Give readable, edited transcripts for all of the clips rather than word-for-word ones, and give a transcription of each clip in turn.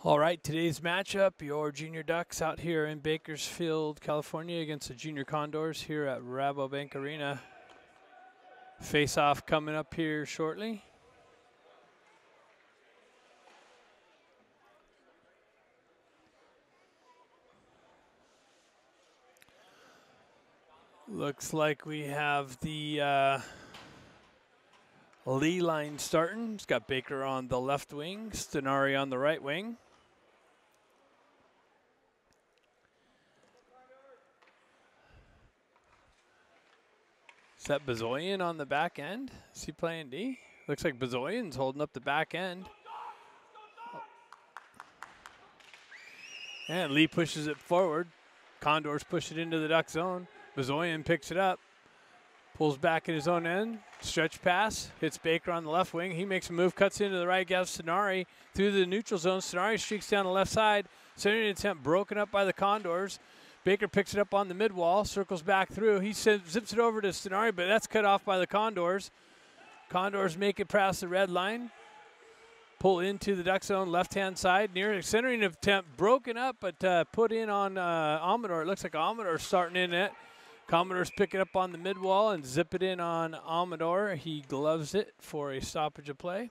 All right, today's matchup, your Junior Ducks out here in Bakersfield, California against the Junior Condors here at Rabobank Arena. Face-off coming up here shortly. Looks like we have the Lee line starting. It's got Baker on the left wing, Stenari on the right wing. Is that Bazoyan on the back end? Is he playing D? Looks like Bazoyan's holding up the back end. And Lee pushes it forward. Condors push it into the Duck zone. Bazoyan picks it up. Pulls back in his own end. Stretch pass. Hits Baker on the left wing. He makes a move. Cuts into the right. Gives Stenari through the neutral zone. Stenari streaks down the left side. Centering attempt broken up by the Condors. Baker picks it up on the mid wall, circles back through. He zips it over to Stenari, but that's cut off by the Condors. Condors make it past the red line. Pull into the Duck zone, left-hand side. Near centering attempt, broken up, but put in on Amador. It looks like Amador's starting in it. Commodores pick it up on the mid wall and zip it in on Amador. He gloves it for a stoppage of play.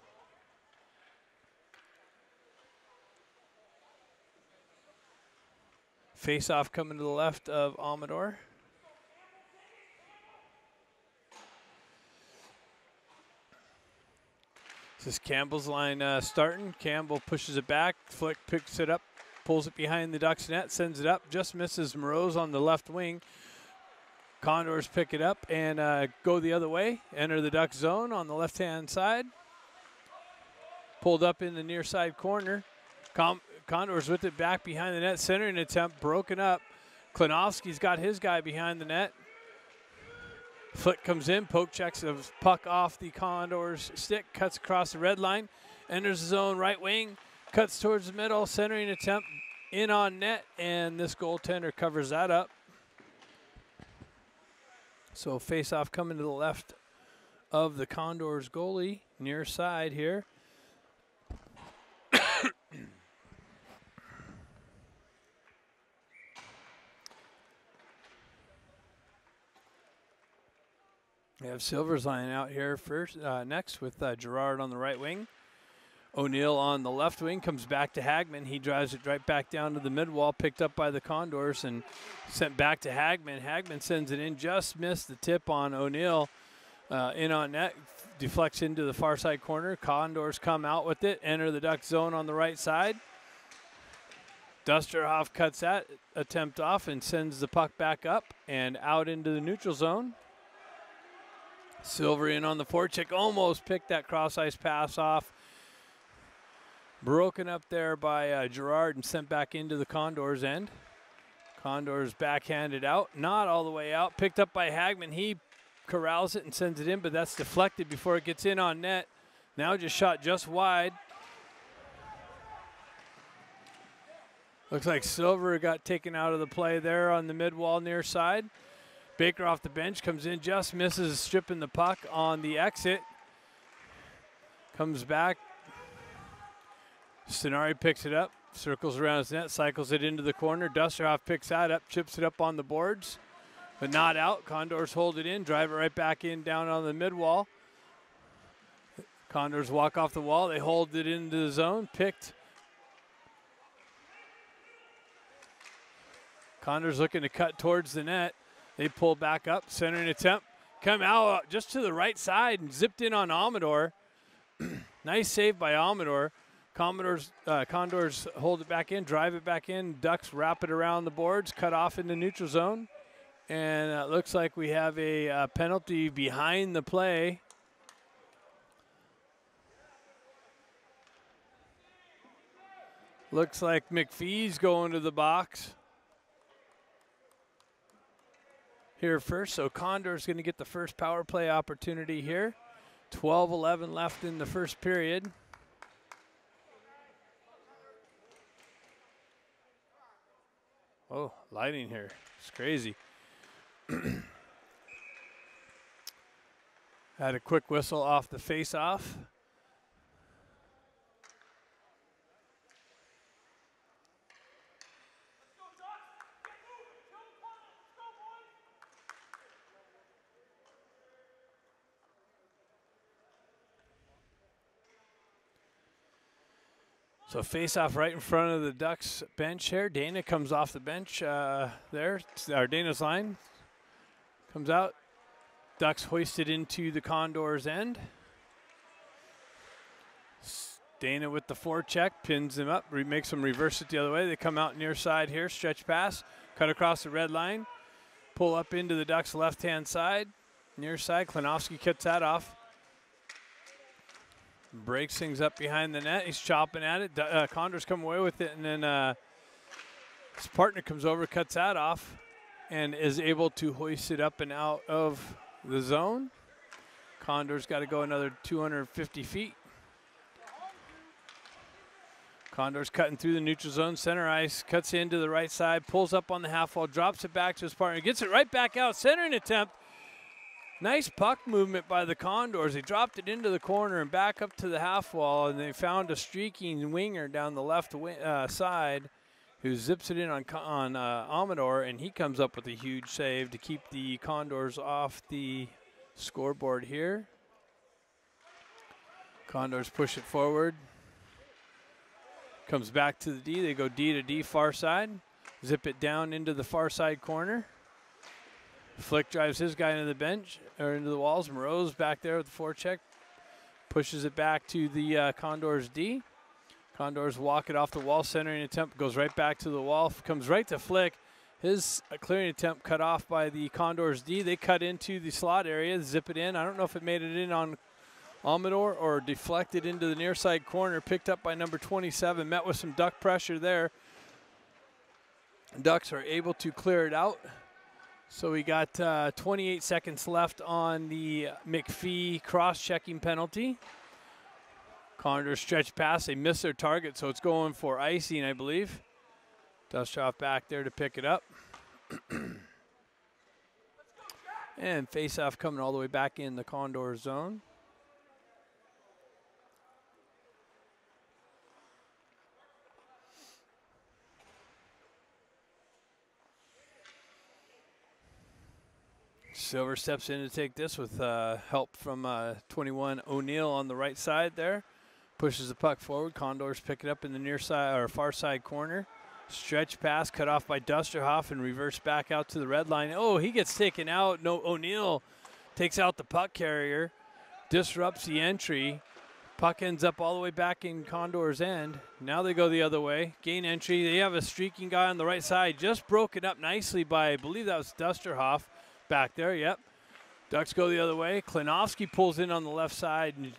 Face-off coming to the left of Amador. This is Campbell's line starting. Campbell pushes it back. Flick picks it up, pulls it behind the Ducks net, sends it up. Just misses Moreau's on the left wing. Condors pick it up and go the other way. Enter the Duck zone on the left-hand side. Pulled up in the near side corner. Condors with it back behind the net. Centering attempt broken up. Klinowski's got his guy behind the net. Flick comes in. Poke checks a puck off the Condors stick. Cuts across the red line. Enters the zone right wing. Cuts towards the middle. Centering attempt in on net. And this goaltender covers that up. So face-off coming to the left of the Condors goalie. Near side here. We have Silver's line out here first, next with Gerard on the right wing. O'Neill on the left wing, comes back to Hagman. He drives it right back down to the mid wall, picked up by the Condors and sent back to Hagman. Hagman sends it in, just missed the tip on O'Neill. In on net, deflects into the far side corner. Condors come out with it, enter the Duck zone on the right side. Dusterhoff cuts that attempt off and sends the puck back up and out into the neutral zone. Silver in on the forecheck, almost picked that cross-ice pass off. Broken up there by Gerard and sent back into the Condors end. Condors backhanded out, not all the way out. Picked up by Hagman. He corrals it and sends it in, but that's deflected before it gets in on net. Now just shot just wide. Looks like Silver got taken out of the play there on the mid-wall near side. Baker off the bench, comes in, just misses stripping the puck on the exit. Comes back. Stenari picks it up, circles around his net, cycles it into the corner. Dusterhoff picks that up, chips it up on the boards, but not out. Condors hold it in, drive it right back in down on the mid-wall. Condors walk off the wall. They hold it into the zone, picked. Condors looking to cut towards the net. They pull back up, centering attempt. Come out just to the right side and zipped in on Amador. Nice save by Amador. Condors hold it back in, drive it back in. Ducks wrap it around the boards, cut off in the neutral zone. And it looks like we have a penalty behind the play. Looks like McPhee's going to the box here first. So Condor's going to get the first power play opportunity here. 12-11 left in the first period. Oh, lighting here. It's crazy. Had a quick whistle off the face-off. So face-off right in front of the Ducks bench here. Dana comes off the bench there. Our Dana's line comes out. Ducks hoisted into the Condors' end. Dana with the forecheck, pins him up, makes him reverse it the other way. They come out near side here, stretch pass, cut across the red line, pull up into the Ducks' left-hand side, near side. Klinowski cuts that off. Breaks things up behind the net. He's chopping at it. Condors come away with it, and then his partner comes over, cuts that off, and is able to hoist it up and out of the zone. Condors got to go another 250 feet. Condors cutting through the neutral zone, center ice, cuts into the right side, pulls up on the half wall, drops it back to his partner, gets it right back out, centering attempt. Nice puck movement by the Condors. They dropped it into the corner and back up to the half wall, and they found a streaking winger down the left side who zips it in on Amador, and he comes up with a huge save to keep the Condors off the scoreboard here. Condors push it forward. Comes back to the D. They go D to D far side. Zip it down into the far side corner. Flick drives his guy into the bench, or into the walls. Moreau's back there with the forecheck. Pushes it back to the Condors D. Condors walk it off the wall. Centering attempt goes right back to the wall. Comes right to Flick. His clearing attempt cut off by the Condors D. They cut into the slot area. Zip it in. I don't know if it made it in on Amador or deflected into the near side corner, picked up by number 27, met with some Duck pressure there. Ducks are able to clear it out. So we got 28 seconds left on the McPhee cross-checking penalty. Condors stretch pass, they miss their target, so it's going for icing, I believe. Dustoff back there to pick it up. And face-off coming all the way back in the Condor zone. Silver steps in to take this with help from 21 O'Neill on the right side there. Pushes the puck forward. Condors pick it up in the near side or far side corner. Stretch pass cut off by Dusterhoff and reverse back out to the red line. Oh, he gets taken out. No, O'Neill takes out the puck carrier, disrupts the entry. Puck ends up all the way back in Condor's end. Now they go the other way. Gain entry. They have a streaking guy on the right side. Just broken up nicely by, I believe that was Dusterhoff. Back there, yep. Ducks go the other way. Klinowski pulls in on the left side and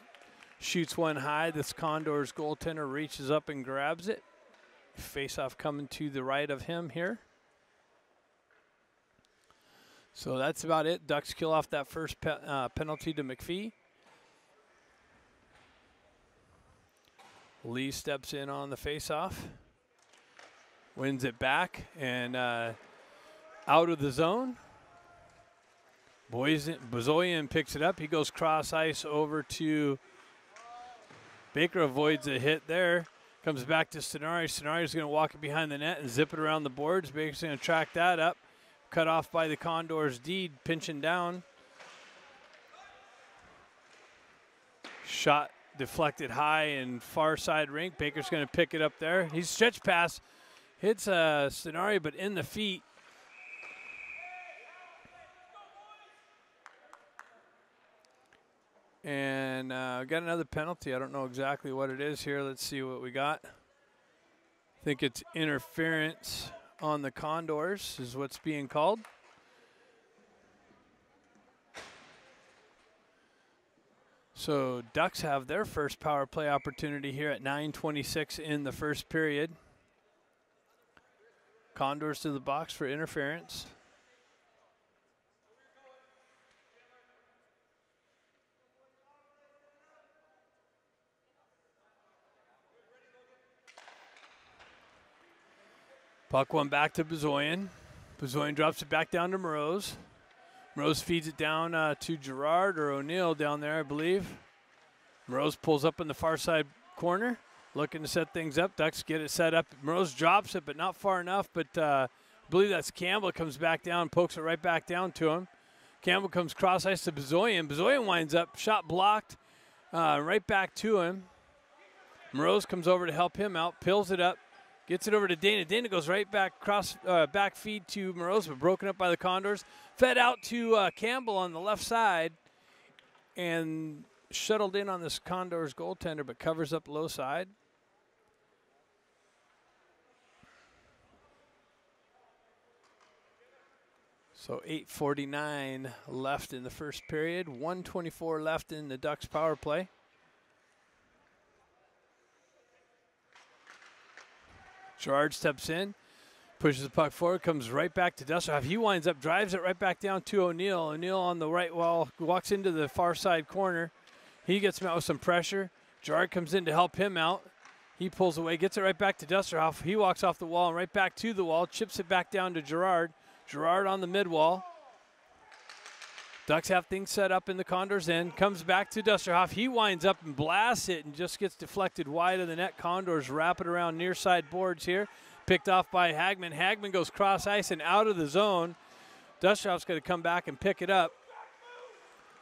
shoots one high. This Condors goaltender reaches up and grabs it. Face-off coming to the right of him here. So that's about it. Ducks kill off that first penalty to McPhee. Lee steps in on the face-off. Wins it back and out of the zone. Bozoyan picks it up. He goes cross ice over to Baker, avoids a hit there. Comes back to Stenari. Stenari's going to walk it behind the net and zip it around the boards. Baker's going to track that up. Cut off by the Condors D, pinching down. Shot deflected high in far side rink. Baker's going to pick it up there. He's stretch pass. Hits Stenari, but in the feet. And got another penalty. I don't know exactly what it is here. Let's see what we got. I think it's interference on the Condors is what's being called. So Ducks have their first power play opportunity here at 9:26 in the first period. Condors to the box for interference. Puck one back to Bozoyan. Bozoyan drops it back down to Moreau's. Moreau's feeds it down to Gerard or O'Neill down there, I believe. Moreau's pulls up in the far side corner, looking to set things up. Ducks get it set up. Moreau's drops it, but not far enough. But I believe that's Campbell. Comes back down, pokes it right back down to him. Campbell comes cross ice to Bozoyan. Bozoyan winds up, shot blocked, right back to him. Morose comes over to help him out, pills it up, gets it over to Dana. Dana goes right back, back feed to Morose, but broken up by the Condors. Fed out to Campbell on the left side and shuttled in on this Condors goaltender, but covers up low side. So 8:49 left in the first period, 1:24 left in the Ducks power play. Gerard steps in, pushes the puck forward, comes right back to Dustroff. He winds up, drives it right back down to O'Neill. O'Neill on the right wall, walks into the far side corner. He gets met with some pressure. Gerard comes in to help him out. He pulls away, gets it right back to Dustroff. He walks off the wall and right back to the wall, chips it back down to Gerard. Gerard on the mid wall. Ducks have things set up in the Condors end. Comes back to Dusterhoff. He winds up and blasts it and just gets deflected wide of the net. Condors wrap it around near side boards here. Picked off by Hagman. Hagman goes cross ice and out of the zone. Dusterhoff's going to come back and pick it up.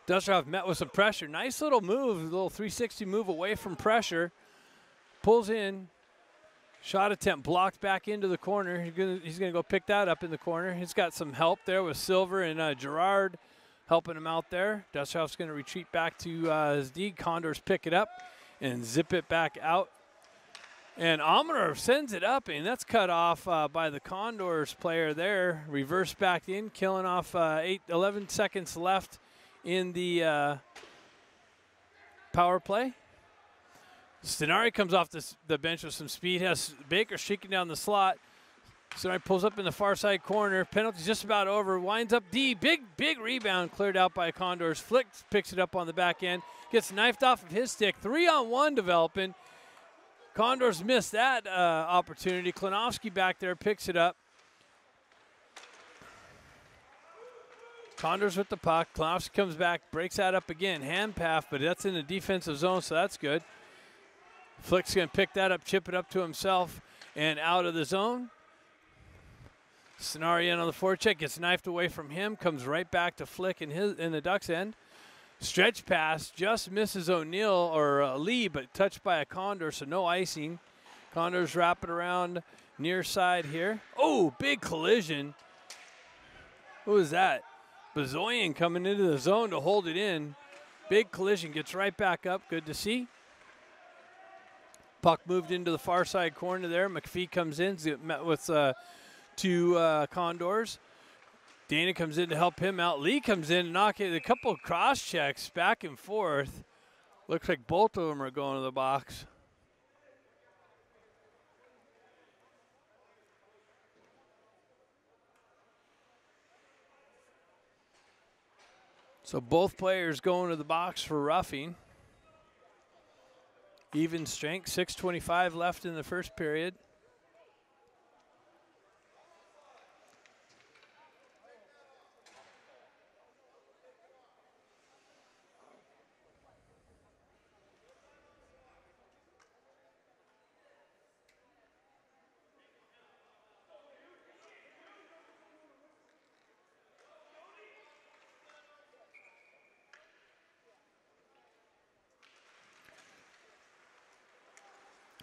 Dusterhoff met with some pressure. Nice little move, a little 360 move away from pressure. Pulls in. Shot attempt blocked back into the corner. He's going to go pick that up in the corner. He's got some help there with Silver and Gerard helping him out there. Dusterhoff's going to retreat back to his D. Condors pick it up and zip it back out. And Amador sends it up, and that's cut off by the Condors player there. Reverse back in, killing off 11 seconds left in the power play. Stenari comes off the bench with some speed. Has Baker streaking down the slot. Stenari pulls up in the far side corner. Penalty's just about over. Winds up D. Big rebound cleared out by Condors. Flick picks it up on the back end. Gets knifed off of his stick. 3-on-1 developing. Condors missed that opportunity. Klinowski back there picks it up. Condors with the puck. Klinowski comes back, breaks that up again. Hand pass, but that's in the defensive zone, so that's good. Flick's going to pick that up, chip it up to himself, and out of the zone. Stenari in on the forecheck, gets knifed away from him, comes right back to Flick in the Ducks end. Stretch pass, just misses O'Neill or Lee, but touched by a Condor, so no icing. Condors wrap it around near side here. Oh, big collision. Who was that? Bazoyan coming into the zone to hold it in. Big collision, gets right back up, good to see. Puck moved into the far side corner there. McPhee comes in, met with two Condors. Dana comes in to help him out. Lee comes in and knocking a couple of cross checks back and forth. Looks like both of them are going to the box. So both players going to the box for roughing. Even strength, 6:25 left in the first period.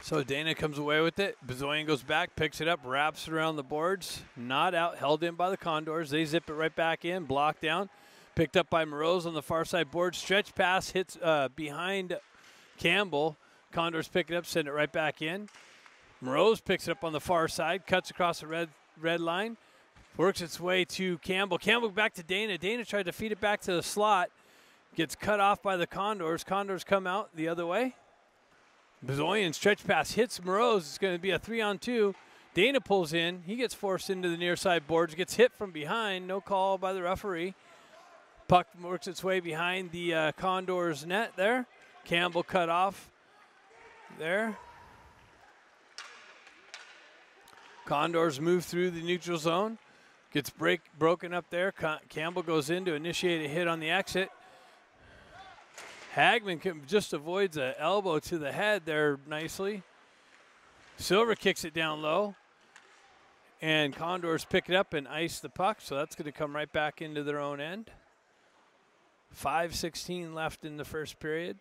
So Dana comes away with it. Bazoyan goes back, picks it up, wraps it around the boards. Not out, held in by the Condors. They zip it right back in, blocked down. Picked up by Morose on the far side board. Stretch pass hits behind Campbell. Condors pick it up, send it right back in. Morose picks it up on the far side, cuts across the red line. Works its way to Campbell. Campbell back to Dana. Dana tried to feed it back to the slot. Gets cut off by the Condors. Condors come out the other way. Bazoyan stretch pass hits Morose. It's going to be a 3-on-2. Dana pulls in. He gets forced into the near side boards. Gets hit from behind. No call by the referee. Puck works its way behind the Condors net there. Campbell cut off there. Condors move through the neutral zone. Gets broken up there. Campbell goes in to initiate a hit on the exit. Hagman just avoids an elbow to the head there nicely. Silver kicks it down low. And Condors pick it up and ice the puck, so that's going to come right back into their own end. 5:16 left in the first period.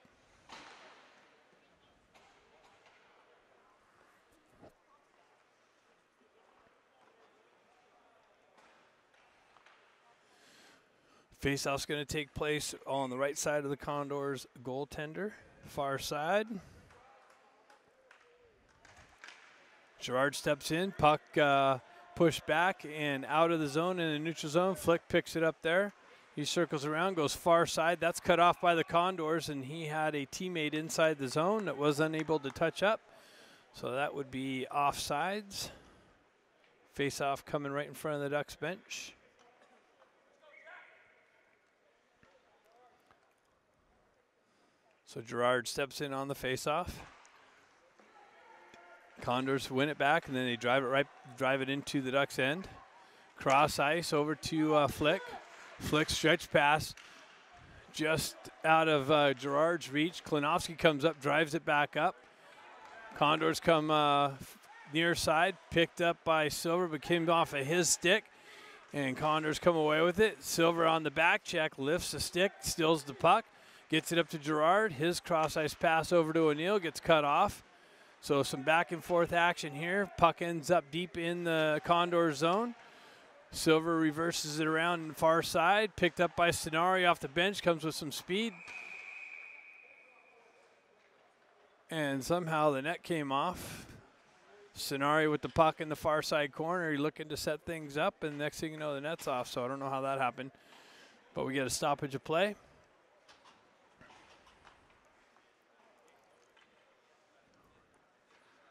Face-off's going to take place on the right side of the Condors goaltender, far side. Girard steps in, puck pushed back and out of the zone in the neutral zone. Flick picks it up there. He circles around, goes far side. That's cut off by the Condors, and he had a teammate inside the zone that was unable to touch up. So that would be offsides. Face-off coming right in front of the Ducks bench. So Girard steps in on the face-off. Condors win it back, and then they drive it into the Ducks' end. Cross ice over to Flick. Flick stretch pass just out of Girard's reach. Klinowski comes up, drives it back up. Condors come near side, picked up by Silver, but came off of his stick. And Condors come away with it. Silver on the back check, lifts the stick, steals the puck, gets it up to Girard. His cross ice pass over to O'Neill gets cut off. So some back and forth action here. Puck ends up deep in the Condor zone. Silver reverses it around the far side. Picked up by Stenari off the bench. Comes with some speed. And somehow the net came off. Stenari with the puck in the far side corner. He's looking to set things up. And next thing you know, the net's off. So I don't know how that happened. But we get a stoppage of play.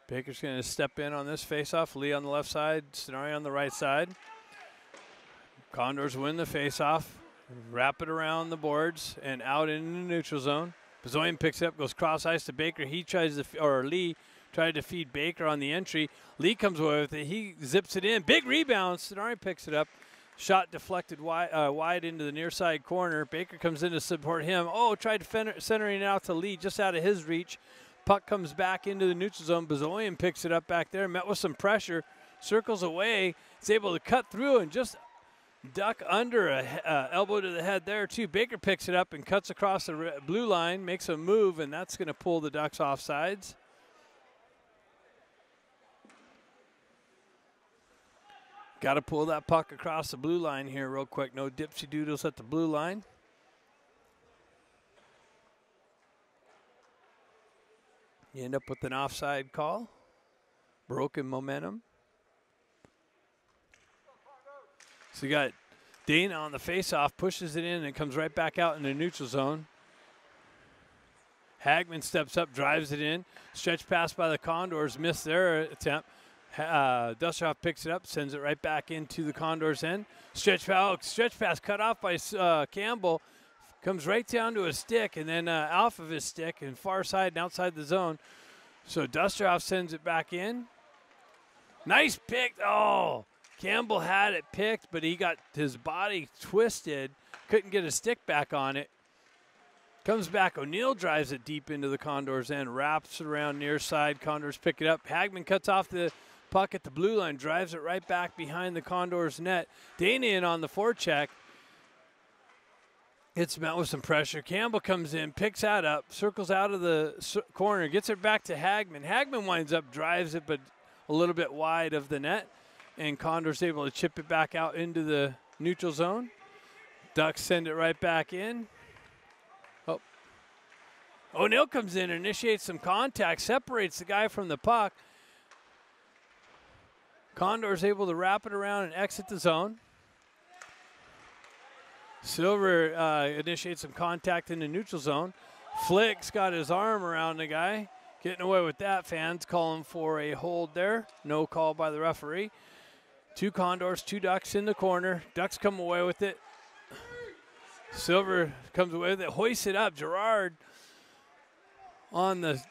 Baker's going to step in on this faceoff. Lee on the left side, Stenari on the right side. Condors win the faceoff, wrap it around the boards and out in the neutral zone. Bezoyan picks it up, goes cross ice to Baker. Lee tried to feed Baker on the entry. Lee comes away with it. He zips it in. Big rebound. Stenari picks it up. Shot deflected wide into the near side corner. Baker comes in to support him. Oh, tried centering it out to Lee, just out of his reach. Puck comes back into the neutral zone. Bezoyan picks it up back there, met with some pressure, circles away. Is able to cut through and just duck under a elbow to the head there too. Baker picks it up and cuts across the blue line, makes a move, and that's going to pull the Ducks off sides. Got to pull that puck across the blue line here real quick. No dipsy doodles at the blue line. You end up with an offside call. Broken momentum. So you got Dana on the faceoff, pushes it in, and comes right back out in the neutral zone. Hagman steps up, drives it in. Stretch pass by the Condors, missed their attempt. Dusterhoff picks it up, sends it right back into the Condors' end. Stretch pass cut off by Campbell. Comes right down to his stick and then off of his stick and far side and outside the zone. So Dusterhoff sends it back in. Nice pick. Oh, Campbell had it picked, but he got his body twisted. Couldn't get his stick back on it. Comes back. O'Neill drives it deep into the Condors' end. Wraps it around near side. Condors pick it up. Hagman cuts off the puck at the blue line. Drives it right back behind the Condors' net. Dana in on the forecheck. It's met with some pressure. Campbell comes in, picks that up, circles out of the corner, gets it back to Hagman. Hagman winds up, drives it, but a little bit wide of the net. And Condor's able to chip it back out into the neutral zone. Ducks send it right back in. Oh. O'Neill comes in, initiates some contact, separates the guy from the puck. Condor's able to wrap it around and exit the zone. Silver initiates some contact in the neutral zone. Flick's got his arm around the guy. Getting away with that. Fans calling for a hold there. No call by the referee. 2 Condors, 2 Ducks in the corner. Ducks come away with it. Silver comes away with it. Hoists it up. Girard on the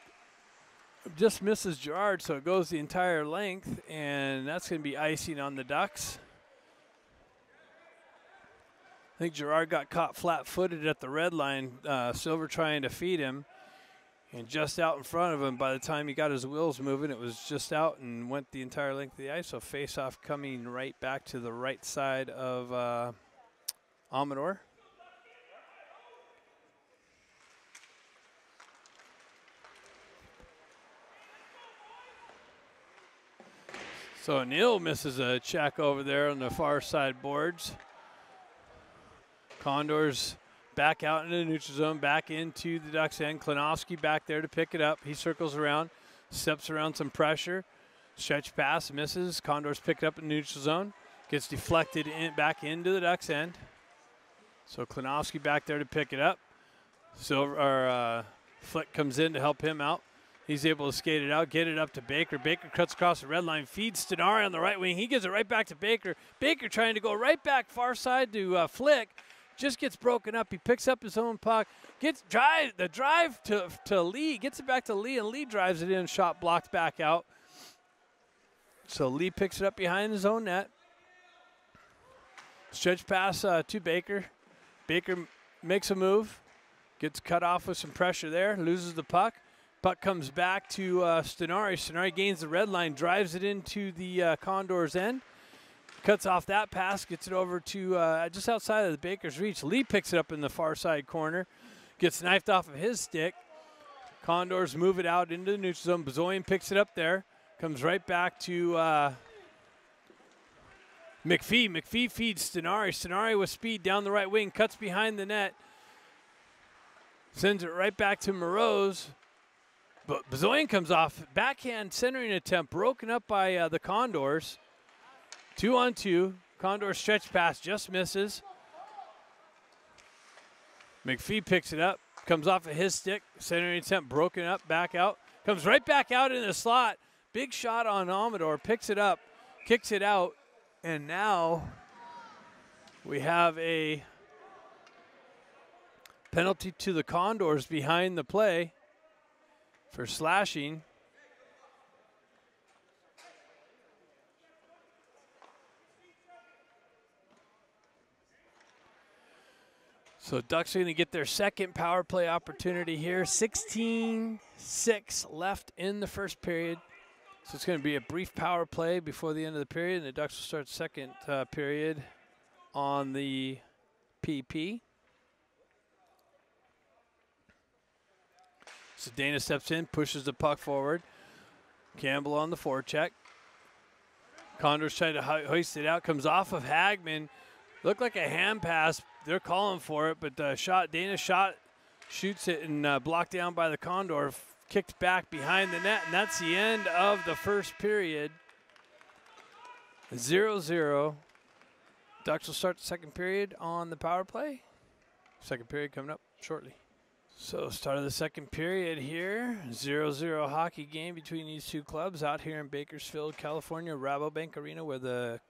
just misses Girard, so it goes the entire length, and that's going to be icing on the Ducks. I think Girard got caught flat-footed at the red line. Silver trying to feed him, and just out in front of him. By the time he got his wheels moving, it was just out and went the entire length of the ice. So face-off coming right back to the right side of Amador. So O'Neill misses a check over there on the far side boards. Condors back out into the neutral zone, back into the Ducks end. Klinowski back there to pick it up. He circles around, steps around some pressure. Stretch pass, misses. Condors pick it up in the neutral zone. Gets deflected back into the Ducks end. So Klinowski back there to pick it up. Flick comes in to help him out. He's able to skate it out, get it up to Baker. Baker cuts across the red line, feeds Stenari on the right wing. He gives it right back to Baker. Baker trying to go right back far side to Flick. Just gets broken up. He picks up his own puck. Gets the drive to Lee. Gets it back to Lee, and Lee drives it in. Shot blocked back out. So Lee picks it up behind his own net. Stretch pass to Baker. Baker makes a move. Gets cut off with some pressure there. Loses the puck. Puck comes back to Stenari. Stenari gains the red line, drives it into the Condors end. Cuts off that pass, gets it over to just outside of the Baker's reach. Lee picks it up in the far side corner. Gets knifed off of his stick. Condors move it out into the neutral zone. Bazoyan picks it up there. Comes right back to McPhee. McPhee feeds Stenari. Stenari with speed down the right wing. Cuts behind the net. Sends it right back to Moroz. But Bazoyan comes off. Backhand centering attempt broken up by the Condors. 2-on-2. Condors stretch pass just misses. McPhee picks it up. Comes off of his stick. Centering attempt broken up. Back out. Comes right back out in the slot. Big shot on Amador. Picks it up. Kicks it out. And now we have a penalty to the Condors behind the play for slashing. So Ducks are going to get their second power play opportunity here. 16-6 left in the first period. So it's going to be a brief power play before the end of the period, and the Ducks will start second period on the PP. So Dana steps in, pushes the puck forward. Campbell on the forecheck. Condors trying to hoist it out. Comes off of Hagman. Looked like a hand pass. They're calling for it, but Dana shoots it and blocked down by the Condor. Kicked back behind the net, and that's the end of the first period. 0-0. Ducks will start the second period on the power play. Second period coming up shortly. So start of the second period here. 0-0 hockey game between these two clubs out here in Bakersfield, California, Rabobank Arena, where the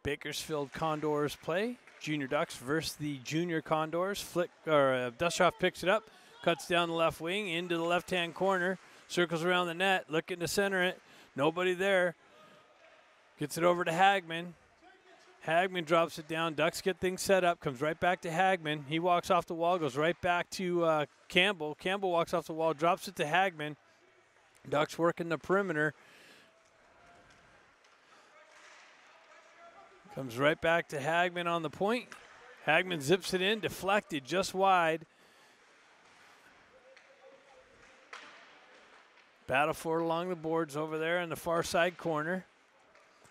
Bakersfield Condors play. Junior Ducks versus the Junior Condors. Dustroff picks it up, cuts down the left wing into the left-hand corner, circles around the net, looking to center it. Nobody there. Gets it over to Hagman. Hagman drops it down. Ducks get things set up. Comes right back to Hagman. He walks off the wall, goes right back to Campbell. Campbell walks off the wall, drops it to Hagman. Ducks working the perimeter. Comes right back to Hagman on the point. Hagman zips it in, deflected just wide. Battle for it along the boards over there in the far side corner.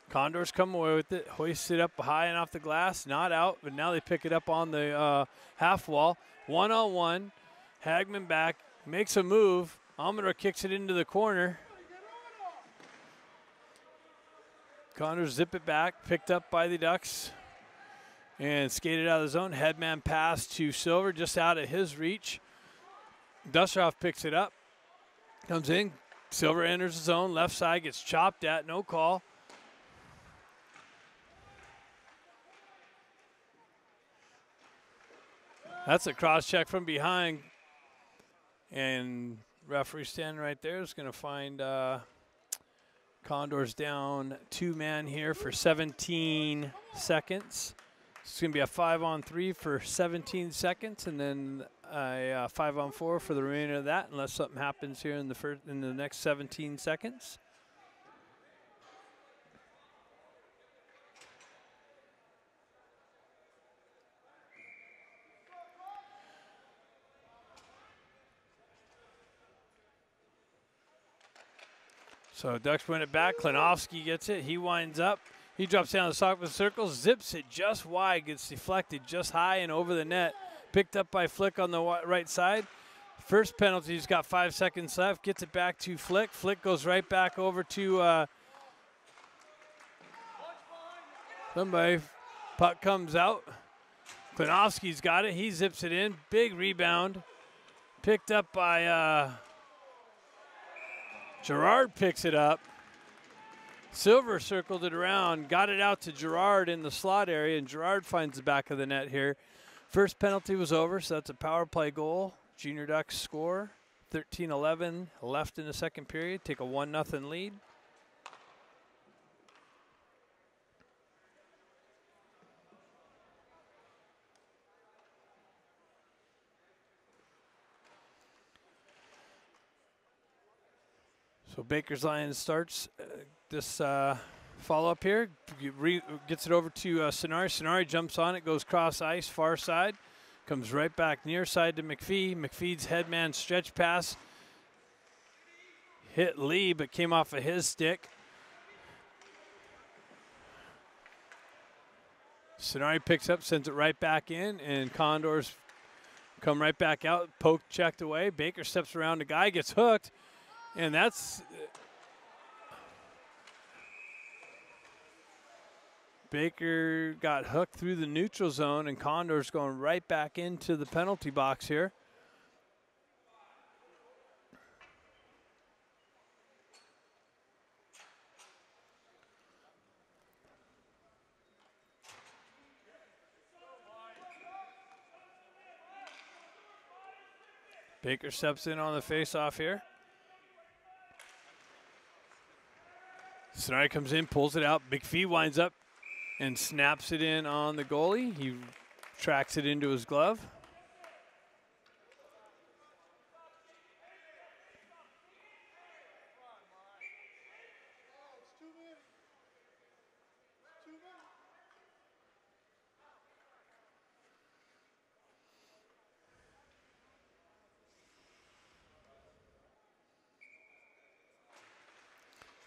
Condors come away with it, hoist it up high and off the glass, not out, but now they pick it up on the half wall. 1-on-1, Hagman back, makes a move. Amador kicks it into the corner. Condors zip it back, picked up by the Ducks, and skated out of the zone. Headman pass to Silver, just out of his reach. Dustroff picks it up, comes in. Silver enters the zone, left side, gets chopped at, no call. That's a cross check from behind. And referee standing right there is going to find Condors down 2-man here for 17 seconds. It's going to be a 5-on-3 for 17 seconds, and then a 5-on-4 for the remainder of that, unless something happens here in the next 17 seconds. So Ducks win it back. Klinowski gets it. He winds up. He drops down the top of the circle, zips it just wide, gets deflected just high and over the net. Picked up by Flick on the right side. First penalty, he's got 5 seconds left. Gets it back to Flick. Flick goes right back over to somebody. Puck comes out. Klinowski's got it. He zips it in. Big rebound. Picked up by Gerard picks it up. Silver circled it around, got it out to Gerard in the slot area, and Gerard finds the back of the net here. First penalty was over, so that's a power play goal. Junior Ducks score. 13-11 left in the second period. Take a 1-0 lead. So Baker's line starts this follow-up here. Gets it over to Sonari. Sonari jumps on it, goes cross ice, far side. Comes right back near side to McPhee. McPhee's headman stretch pass. Hit Lee, but came off of his stick. Sonari picks up, sends it right back in, and Condors come right back out. Poke checked away. Baker steps around the guy, gets hooked. And that's Baker got hooked through the neutral zone, and Condors going right back into the penalty box here. Baker steps in on the face-off here. Sonari comes in, pulls it out. McPhee winds up and snaps it in on the goalie. He tracks it into his glove.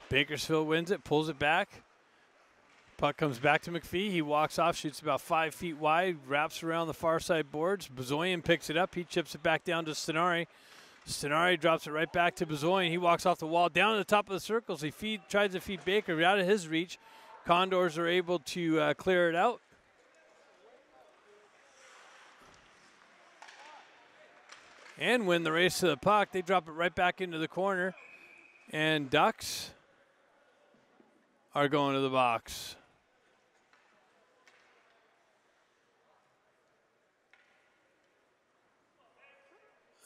Bakersfield wins it, pulls it back. Puck comes back to McPhee. He walks off, shoots about 5 feet wide, wraps around the far side boards. Bezoyan picks it up. He chips it back down to Stenari. Stenari drops it right back to Bezoyan. He walks off the wall down to the top of the circles. He tries to feed Baker out of his reach. Condors are able to clear it out. And win the race to the puck. They drop it right back into the corner. And Ducks are going to the box.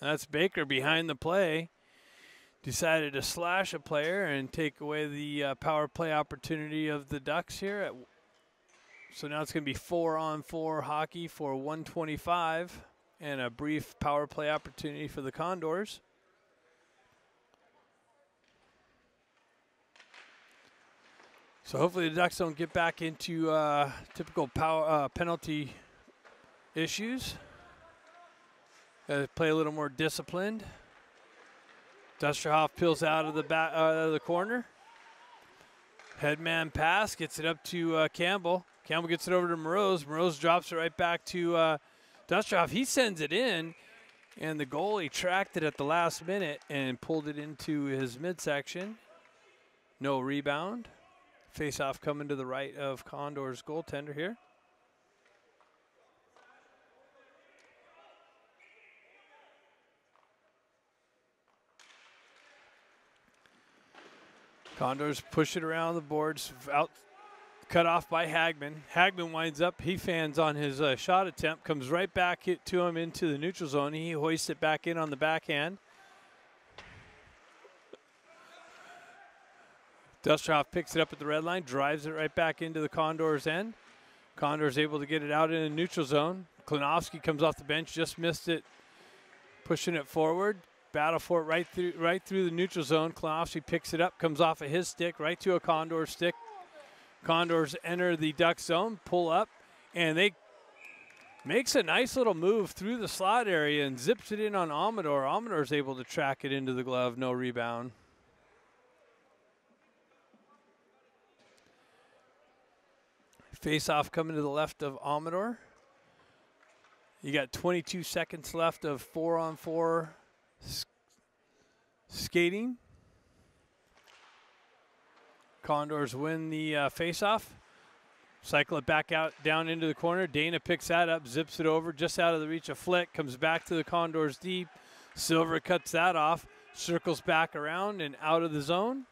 That's Baker behind the play. Decided to slash a player and take away the power play opportunity of the Ducks here. So now it's going to be 4-on-4 hockey for 125 and a brief power play opportunity for the Condors. So hopefully the Ducks don't get back into typical penalty issues. Play a little more disciplined. Dusterhoff peels out of the corner. Headman pass, gets it up to Campbell. Campbell gets it over to Moroz. Moroz drops it right back to Dusterhoff. He sends it in, and the goalie tracked it at the last minute and pulled it into his midsection. No rebound. Face-off coming to the right of Condor's goaltender here. Condors push it around the boards, out, cut off by Hagman. Hagman winds up, he fans on his shot attempt, comes right back to him into the neutral zone. He hoists it back in on the backhand. Dusterhoff picks it up at the red line, drives it right back into the Condors' end. Condors able to get it out in the neutral zone. Klinowski comes off the bench, just missed it, pushing it forward. Battle for it right through the neutral zone. Klinowski picks it up, comes off of his stick, right to a Condor stick. Condors enter the Duck zone, pull up, and they makes a nice little move through the slot area and zips it in on Amador. Amador's able to track it into the glove, no rebound. Face off coming to the left of Amador. You got 22 seconds left of 4-on-4 skating. Condors win the face-off. Cycle it back out, down into the corner. Dana picks that up, zips it over, just out of the reach of Flick. Comes back to the Condors deep. Silver cuts that off, circles back around and out of the zone.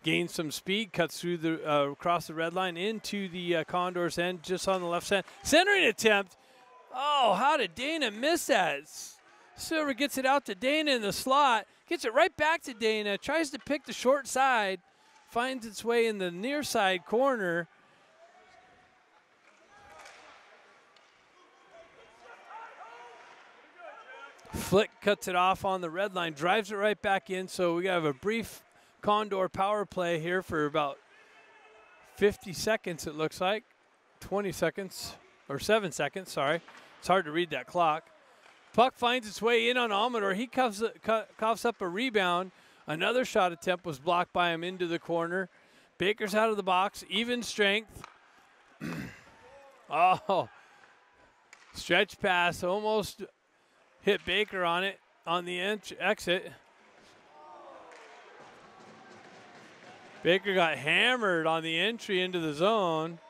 Gains some speed, cuts through the across the red line into the Condors end, just on the left side. Centering attempt. Oh, how did Dana miss that? Silver gets it out to Dana in the slot, gets it right back to Dana, tries to pick the short side, finds its way in the near side corner. Flick cuts it off on the red line, drives it right back in, so we have a brief Condor power play here for about 50 seconds, it looks like. 20 seconds, or 7 seconds, sorry. It's hard to read that clock. Puck finds its way in on Amador. He coughs up a rebound. Another shot attempt was blocked by him into the corner. Baker's out of the box, even strength. Oh, stretch pass, almost hit Baker on it, on the exit. Baker got hammered on the entry into the zone.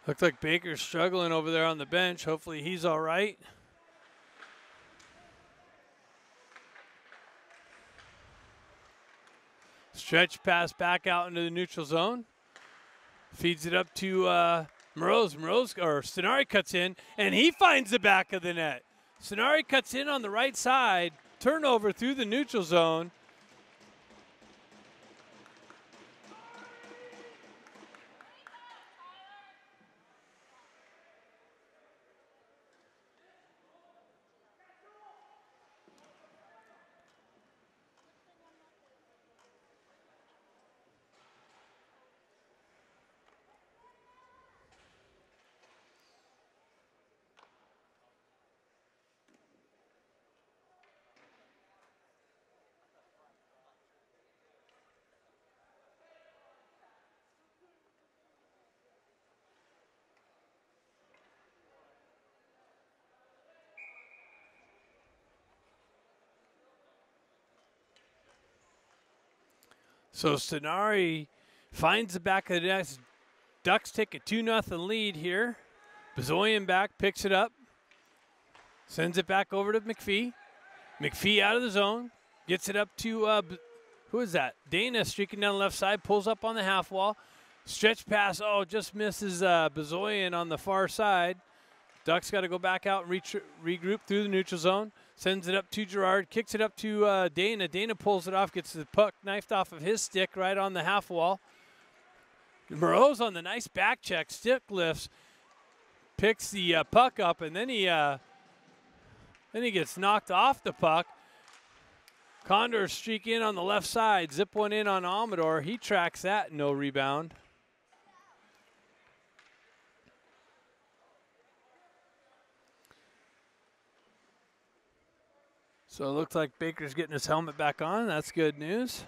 Looks like Baker's struggling over there on the bench. Hopefully he's all right. Stretch pass back out into the neutral zone. Feeds it up to Moroz. Stenari cuts in, and he finds the back of the net. Stenari cuts in on the right side. Turnover through the neutral zone. So Stenari finds the back of the net. Ducks take a 2-0 lead here. Bezoyan back, picks it up. Sends it back over to McPhee. McPhee out of the zone. Gets it up to, who is that? Dana streaking down the left side. Pulls up on the half wall. Stretch pass, just misses Bezoyan on the far side. Ducks got to go back out and regroup through the neutral zone. Sends it up to Gerard, kicks it up to Dana. Dana pulls it off, gets the puck knifed off of his stick right on the half wall. Moroz on the nice back check, stick lifts, picks the puck up, and then he gets knocked off the puck. Condors streak in on the left side, zip one in on Amador. He tracks that, no rebound. So it looks like Baker's getting his helmet back on. That's good news.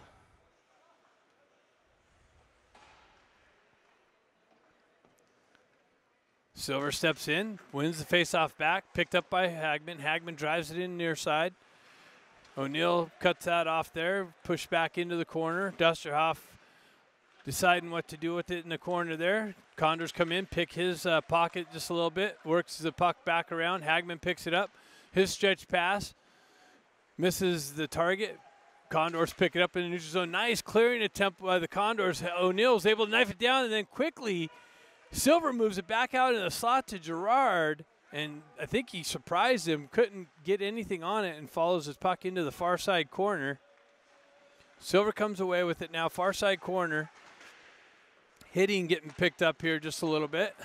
Silver steps in, wins the faceoff back, picked up by Hagman. Hagman drives it in near side. O'Neill cuts that off there, pushed back into the corner. Dusterhoff deciding what to do with it in the corner there. Condors come in, pick his pocket just a little bit, works the puck back around. Hagman picks it up. His stretch pass. Misses the target. Condors pick it up in the neutral zone. Nice clearing attempt by the Condors. O'Neill's able to knife it down, and then quickly Silver moves it back out in the slot to Gerard, and I think he surprised him. Couldn't get anything on it and follows his puck into the far side corner. Silver comes away with it now, far side corner. Hitting getting picked up here just a little bit.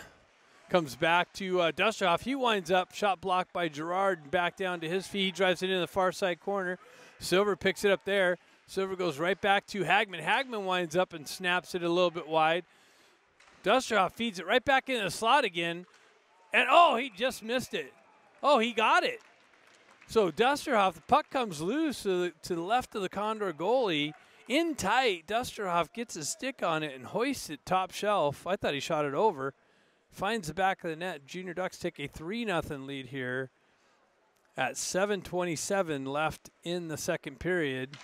Comes back to Dusterhoff. He winds up, shot blocked by Gerard, back down to his feet. He drives it into the far side corner. Silver picks it up there. Silver goes right back to Hagman. Hagman winds up and snaps it a little bit wide. Dusterhoff feeds it right back in the slot again. And, oh, he just missed it. Oh, he got it. So Dusterhoff, the puck comes loose to the left of the Condor goalie. In tight, Dusterhoff gets his stick on it and hoists it top shelf. I thought he shot it over. Finds the back of the net. Junior Ducks take a 3-0 lead here at 7:27 left in the second period.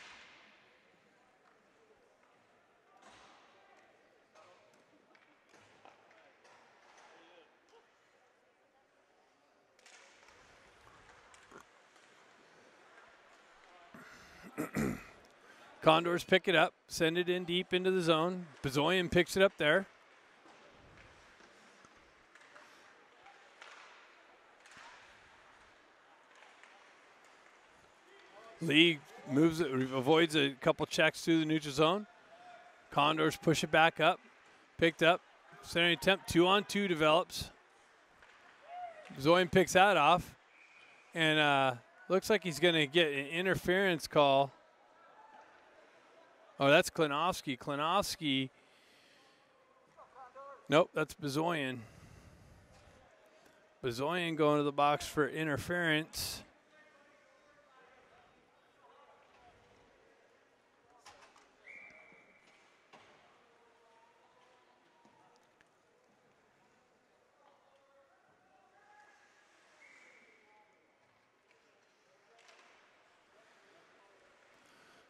Condors pick it up, send it in deep into the zone. Bezoyan picks it up there. Lee moves it, avoids a couple checks through the neutral zone. Condors push it back up, picked up. Centering attempt, 2-on-2 develops. Bezoyan picks that off, and looks like he's going to get an interference call. Oh, that's Klinowski. Klinowski. Nope, that's Bezoyan. Bezoyan going to the box for interference.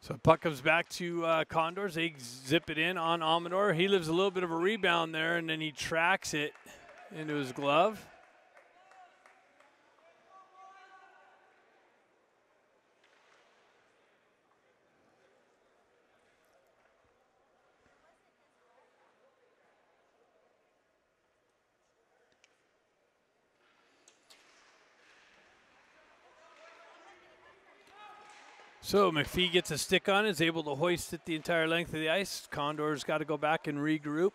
So puck comes back to Condors. They zip it in on Amador. He lives a little bit of a rebound there, and then he tracks it into his glove. So McPhee gets a stick on, is able to hoist it the entire length of the ice. Condors got to go back and regroup.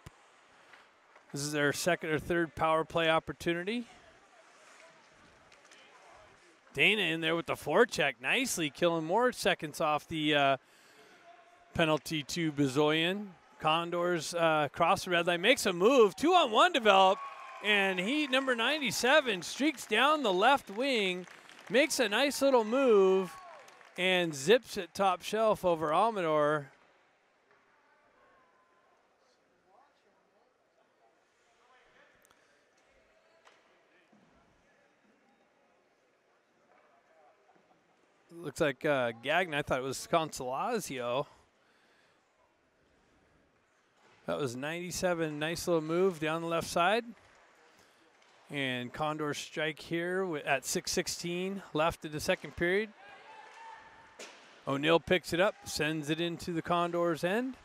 This is their second or third power play opportunity. Dana in there with the forecheck, nicely killing more seconds off the penalty to Bezoyan. Condors cross the red line, makes a move, 2-on-1 develop, and he, number 97, streaks down the left wing, makes a nice little move, and zips it top shelf over Amador. Looks like Gagnon. I thought it was Consolazio. That was 97. Nice little move down the left side. And Condor strike here at 6:16 left in the second period. O'Neill picks it up, sends it into the Condors' end.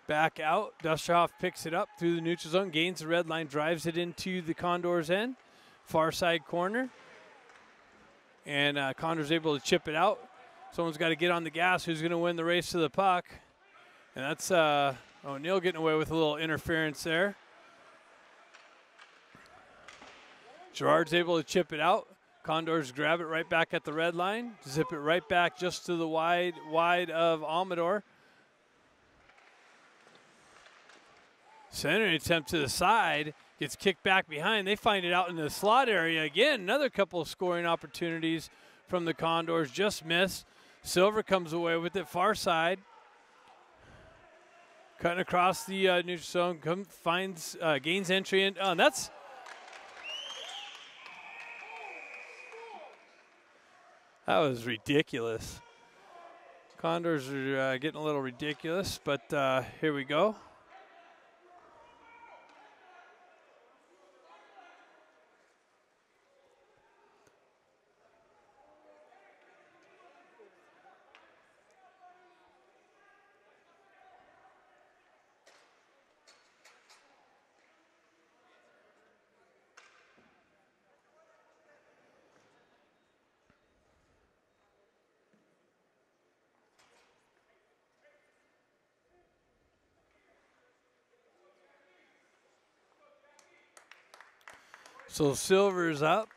Back out. Dusterhoff picks it up through the neutral zone, gains the red line, drives it into the Condors' end. Far side corner. And Condors able to chip it out. Someone's got to get on the gas. Who's going to win the race to the puck? And that's O'Neill getting away with a little interference there. Gerard's able to chip it out. Condors grab it right back at the red line, zip it right back just to the wide of Amador. Centering attempt to the side, gets kicked back behind. They find it out in the slot area again. Another couple of scoring opportunities from the Condors, just missed. Silver comes away with it, far side. Cutting across the neutral zone, finds, gains entry, and that's... That was ridiculous. Condors are getting a little ridiculous, but here we go. So Silver's up.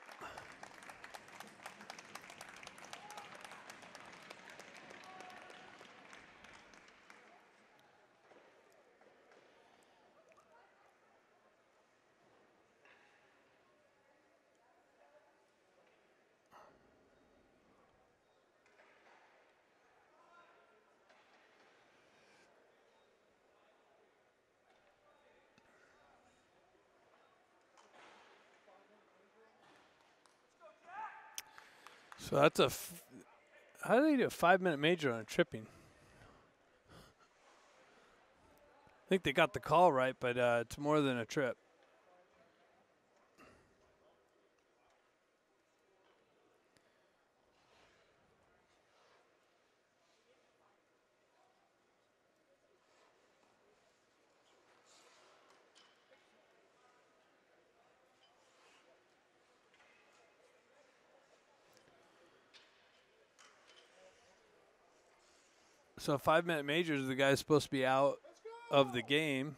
So that's how do they do a 5-minute major on a tripping? I think they got the call right, but it's more than a trip. So 5-minute majors, the guy's supposed to be out of the game.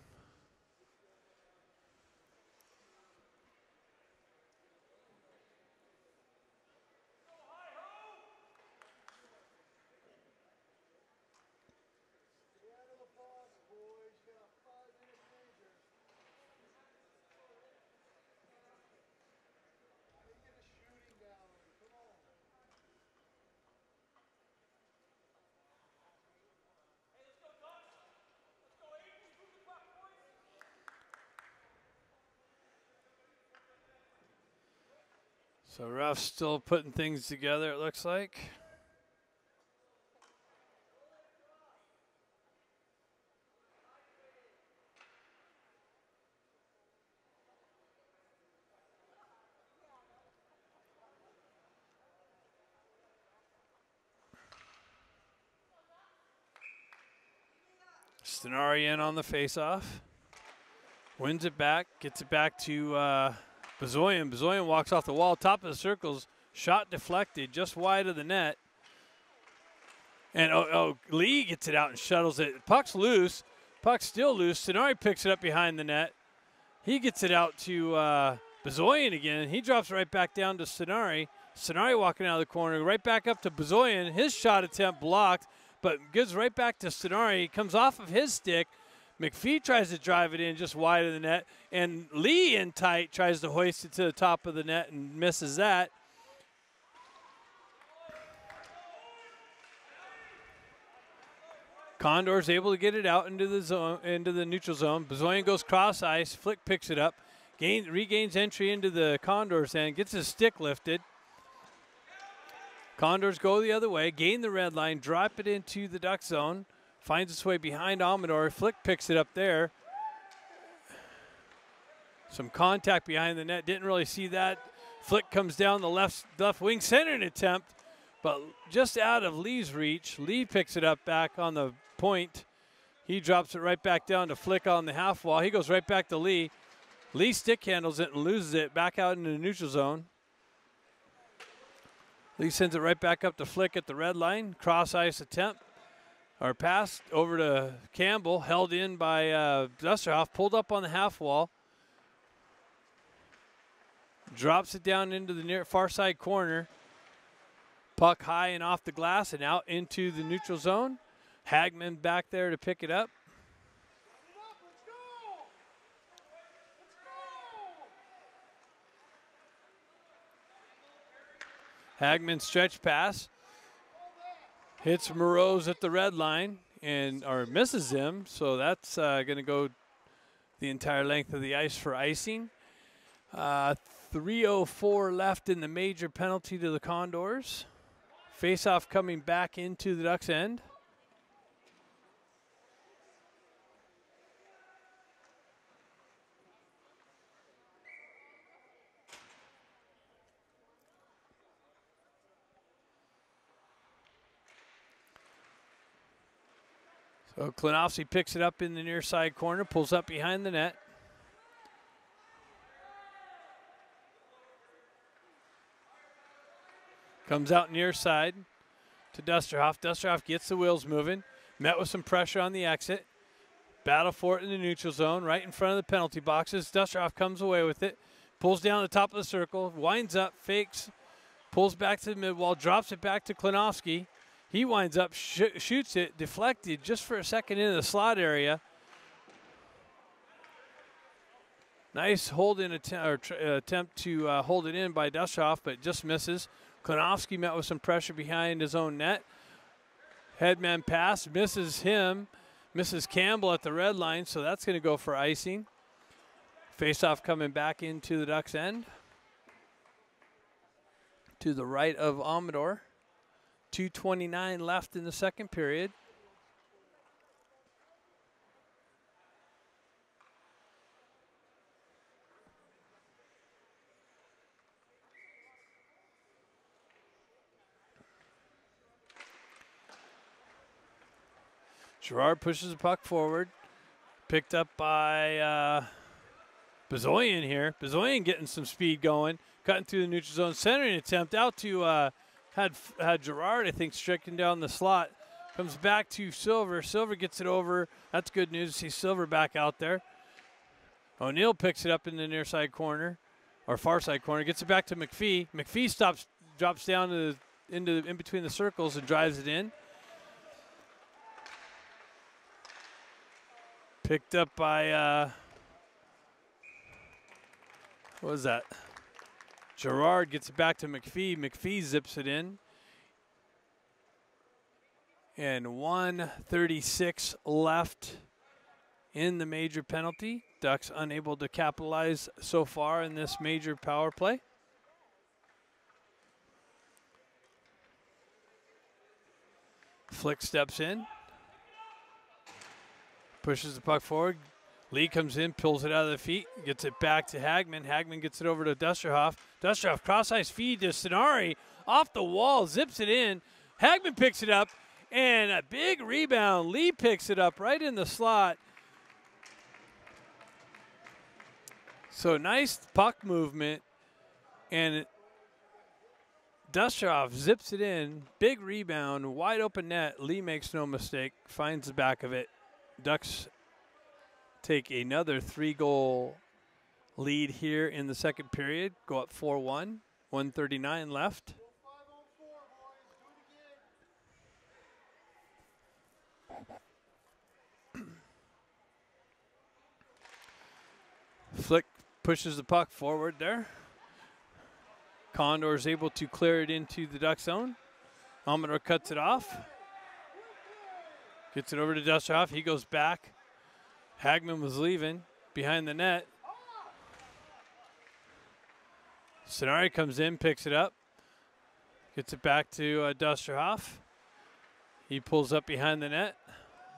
So ref's still putting things together, it looks like. Stenari in on the faceoff. Wins it back, gets it back to Bezoyan. Bezoyan walks off the wall, top of the circles, shot deflected, just wide of the net. And Lee gets it out and shuttles it. Puck's loose. Puck's still loose. Stenari picks it up behind the net. He gets it out to Bezoyan again. He drops right back down to Stenari. Stenari walking out of the corner, right back up to Bezoyan. His shot attempt blocked, but goes right back to Stenari. He comes off of his stick. McPhee tries to drive it in just wide of the net, and Lee in tight tries to hoist it to the top of the net and misses that. Condors able to get it out into the zone, into the neutral zone. Bezoyan goes cross ice. Flick picks it up, regains entry into the Condors end, gets his stick lifted. Condors go the other way, gain the red line, drop it into the Duck zone. Finds its way behind Amador. Flick picks it up there. Some contact behind the net. Didn't really see that. Flick comes down the left wing, centering attempt, but just out of Lee's reach. Lee picks it up back on the point. He drops it right back down to Flick on the half wall. He goes right back to Lee. Lee stick handles it and loses it back out into the neutral zone. Lee sends it right back up to Flick at the red line. Cross ice attempt. Or pass over to Campbell, held in by Dusterhoff, pulled up on the half wall. Drops it down into the far side corner. Puck high and off the glass and out into the neutral zone. Hagman back there to pick it up. Hagman stretch pass. Hits Moroz at the red line or misses him, so that's going to go the entire length of the ice for icing. 3:04 left in the major penalty to the Condors. Face-off coming back into the Ducks' end. So Klinowski picks it up in the near side corner, pulls up behind the net. Comes out near side to Dusterhoff. Dusterhoff gets the wheels moving. Met with some pressure on the exit. Battle for it in the neutral zone, right in front of the penalty boxes. Dusterhoff comes away with it. Pulls down the top of the circle. Winds up, fakes. Pulls back to the mid wall. Drops it back to Klinowski. He winds up, shoots it, deflected just for a second into the slot area. Nice hold-in attempt to hold it in by Dusterhoff, but just misses. Klinowski met with some pressure behind his own net. Headman pass, misses him, misses Campbell at the red line, so that's going to go for icing. Face-off coming back into the Ducks' end. to the right of Amador. 2:29 left in the second period. Girard pushes the puck forward. Picked up by Bezoyan here. Bezoyan getting some speed going. Cutting through the neutral zone. Centering attempt out to had Girard, I think, stricken down the slot. Comes back to Silver. Silver gets it over. That's good news to see Silver back out there. O'Neill picks it up in the near side corner, or far side corner. Gets it back to McPhee. McPhee drops down in between the circles and drives it in. Picked up by, what was that? Girard gets it back to McPhee. McPhee zips it in. And 1:36 left in the major penalty. Ducks unable to capitalize so far in this major power play. Flick steps in. Pushes the puck forward. Lee comes in, pulls it out of the feet, gets it back to Hagman. Hagman gets it over to Dusterhoff. Dusterhoff cross-ice feed to Sonari. Off the wall, zips it in. Hagman picks it up, and a big rebound. Lee picks it up right in the slot. So nice puck movement, and Dusterhoff zips it in. Big rebound, wide open net. Lee makes no mistake, finds the back of it. Ducks take another 3-goal lead here in the second period. Go up 4-1. 1:39 left. Flick pushes the puck forward there. Condors able to clear it into the Duck zone. Amador cuts it off. Gets it over to Dusterhoff. He goes back. Hagman was leaving behind the net. Sonari comes in, picks it up. Gets it back to Dusterhoff. He pulls up behind the net.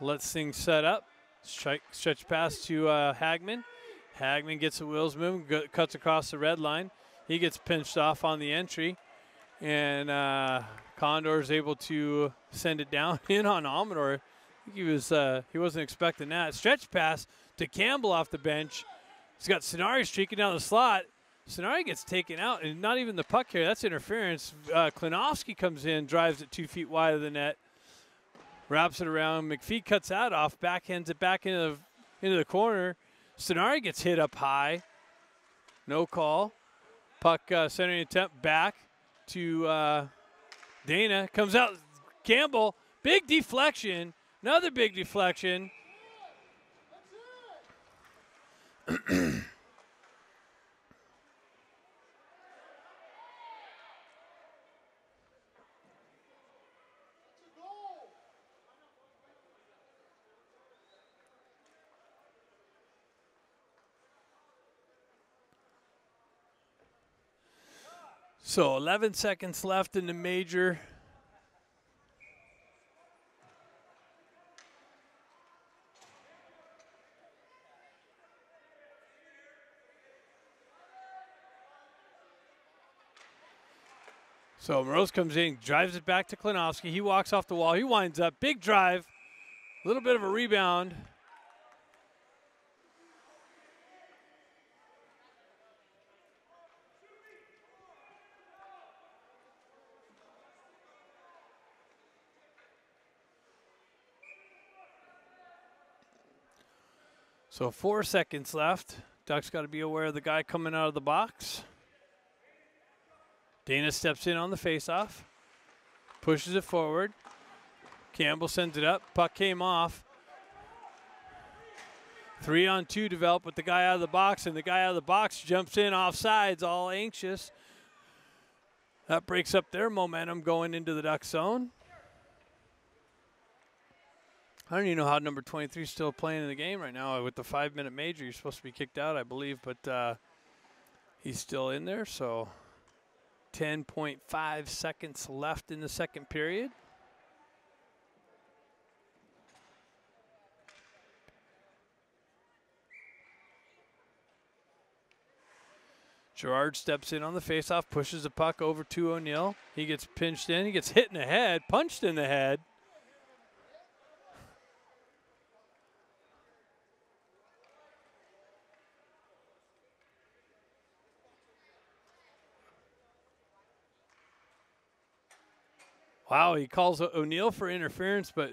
Lets things set up. Stretch pass to Hagman. Hagman gets the wheels moving, cuts across the red line. He gets pinched off on the entry. And Condor is able to send it down in on Amador. He wasn't expecting that. Stretch pass to Campbell off the bench. He's got Sonari streaking down the slot. Sonari gets taken out, and not even the puck here. That's interference. Klinowski comes in, drives it 2 feet wide of the net, wraps it around. McPhee cuts that off, backhands it back into the corner. Sonari gets hit up high. No call. Puck centering attempt back to Dana. Comes out. Campbell. Big deflection. Another big deflection. So 11 seconds left in the major. So Morose comes in, drives it back to Klinowski. He walks off the wall. He winds up. Big drive. A little bit of a rebound. So 4 seconds left. Ducks got to be aware of the guy coming out of the box. Dana steps in on the faceoff, pushes it forward. Campbell sends it up. Puck came off. 3-on-2 developed with the guy out of the box, and the guy out of the box jumps in off sides, all anxious. That breaks up their momentum going into the Duck zone. I don't even know how number 23 is still playing in the game right now. With the 5-minute major, you're supposed to be kicked out, I believe, but he's still in there, so 10.5 seconds left in the second period. Gerard steps in on the faceoff, pushes the puck over to O'Neill. He gets pinched in. He gets hit in the head, punched in the head. Wow, he calls O'Neill for interference, but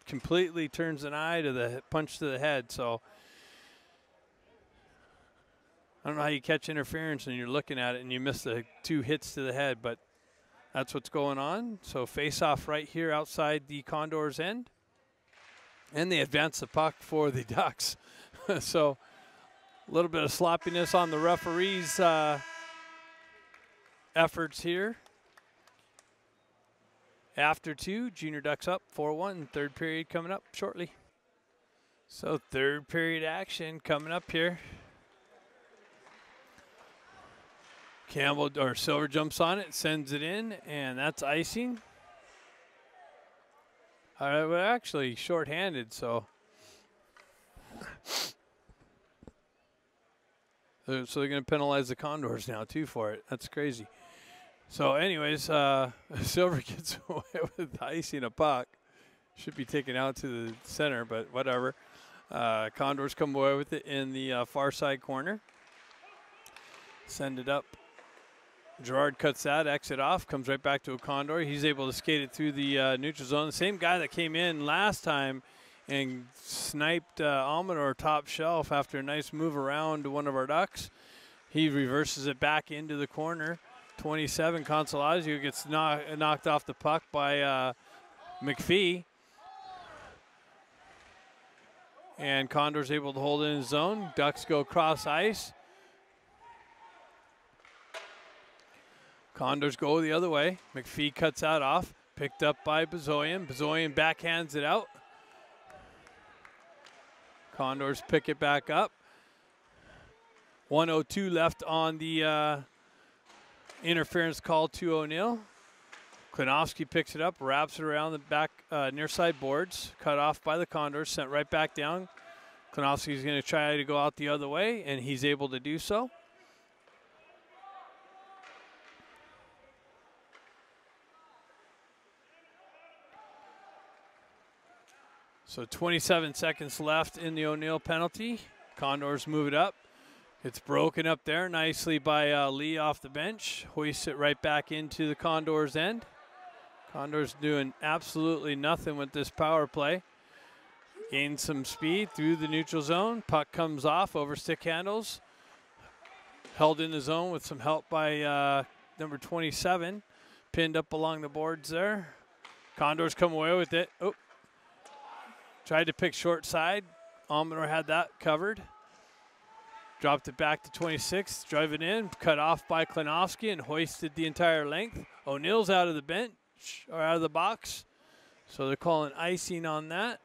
completely turns an eye to the punch to the head. So I don't know how you catch interference and you're looking at it and you miss the 2 hits to the head, but that's what's going on. So face off right here outside the Condors end. And they advance the puck for the Ducks. So a little bit of sloppiness on the referees' efforts here. After 2, Junior Ducks up 4-1. Third period coming up shortly. So third period action coming up here. Campbell or Silver jumps on it, sends it in, and that's icing. We're actually shorthanded, so they're going to penalize the Condors now too for it. That's crazy. So anyways, Silver gets away with icing a puck. Should be taken out to the center, but whatever. Condors come away with it in the far side corner. Send it up. Gerard cuts that, exit off, comes right back to a Condor. He's able to skate it through the neutral zone. The same guy that came in last time and sniped Almador top shelf after a nice move around one of our Ducks. He reverses it back into the corner. 27, Consolazio gets knocked off the puck by McPhee. And Condor's able to hold it in his zone. Ducks go cross ice. Condors go the other way. McPhee cuts that off. Picked up by Bezoyan. Bezoyan backhands it out. Condors pick it back up. 1:02 left on the interference call to O'Neill. Klinowski picks it up, wraps it around the back near side boards. Cut off by the Condors, sent right back down. Klinowski's going to try to go out the other way, and he's able to do so. So 27 seconds left in the O'Neill penalty. Condors move it up. It's broken up there nicely by Lee off the bench. Hoists it right back into the Condors' end. Condors doing absolutely nothing with this power play. Gains some speed through the neutral zone. Puck comes off over stick handles. Held in the zone with some help by number 27. Pinned up along the boards there. Condors come away with it. Oh. Tried to pick short side. Almador had that covered. Dropped it back to 26. Drive it in. Cut off by Klinowski and hoisted the entire length. O'Neill's out of the bench or out of the box. So they're calling icing on that.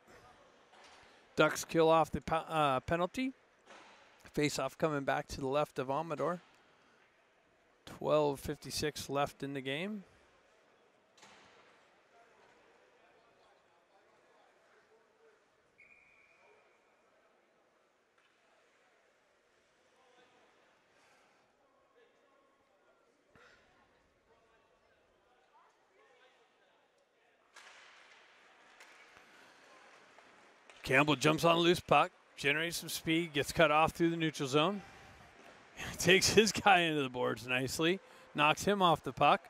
Ducks kill off the penalty. Face-off coming back to the left of Almador. 12:56 left in the game. Campbell jumps on a loose puck, generates some speed, gets cut off through the neutral zone. Takes his guy into the boards nicely, knocks him off the puck.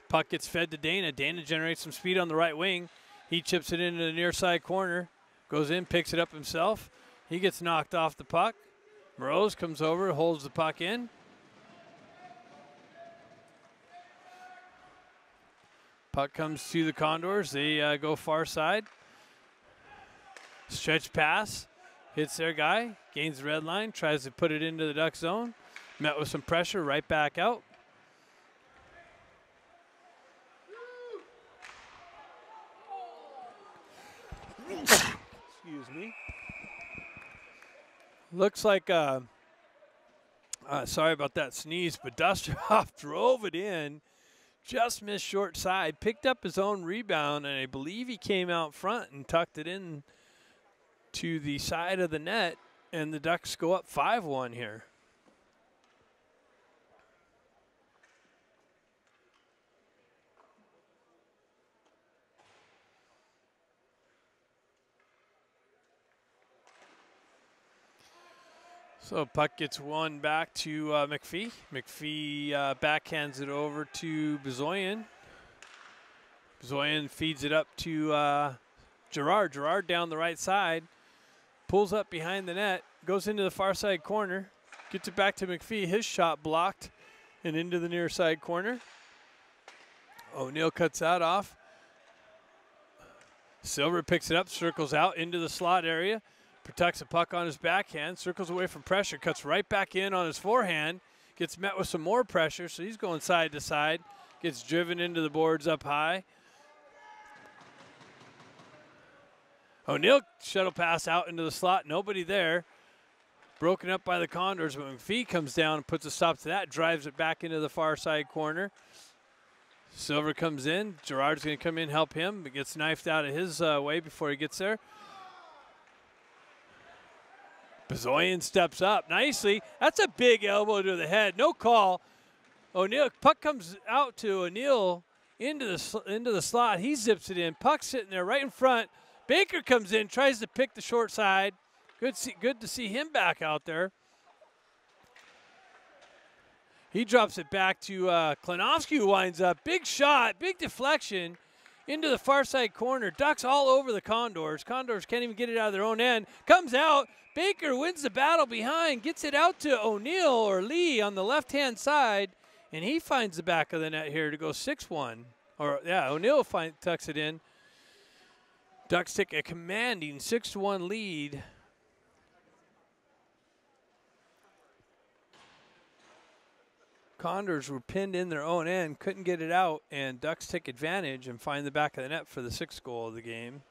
Puck gets fed to Dana. Dana generates some speed on the right wing. He chips it into the near side corner, goes in, picks it up himself. He gets knocked off the puck. Moroz comes over, holds the puck in. Puck comes to the Condors. They go far side. Stretch pass, hits their guy, gains the red line, tries to put it into the Duck zone. Met with some pressure, right back out. Excuse me. Looks like Sorry about that sneeze, but Dustoff drove it in, just missed short side, picked up his own rebound, and I believe he came out front and tucked it in to the side of the net, and the Ducks go up 5-1 here. So puck gets one back to McPhee. McPhee backhands it over to Bezoyan. Bezoyan feeds it up to Gerard. Gerard down the right side. Pulls up behind the net. Goes into the far side corner. Gets it back to McPhee. His shot blocked and into the near side corner. O'Neill cuts that off. Silver picks it up, circles out into the slot area. Protects the puck on his backhand, circles away from pressure, cuts right back in on his forehand, gets met with some more pressure, so he's going side to side, gets driven into the boards up high. O'Neill shuttle pass out into the slot, nobody there. Broken up by the Condors, but McPhee comes down and puts a stop to that, drives it back into the far side corner. Silver comes in, Gerard's going to come in, help him, but gets knifed out of his way before he gets there. Bezoyan steps up nicely. That's a big elbow to the head. No call. O'Neill, puck comes out to O'Neill into the slot. He zips it in. Puck sitting there right in front. Baker comes in, tries to pick the short side. Good to see him back out there. He drops it back to Klinowski, who winds up. Big shot, big deflection into the far side corner. Ducks all over the Condors. Condors can't even get it out of their own end. Comes out. Baker wins the battle behind, gets it out to O'Neill or Lee on the left-hand side, and he finds the back of the net here to go 6-1. Or, yeah, O'Neill tucks it in. Ducks take a commanding 6-1 lead. Condors were pinned in their own end, couldn't get it out, and Ducks take advantage and find the back of the net for the 6th goal of the game.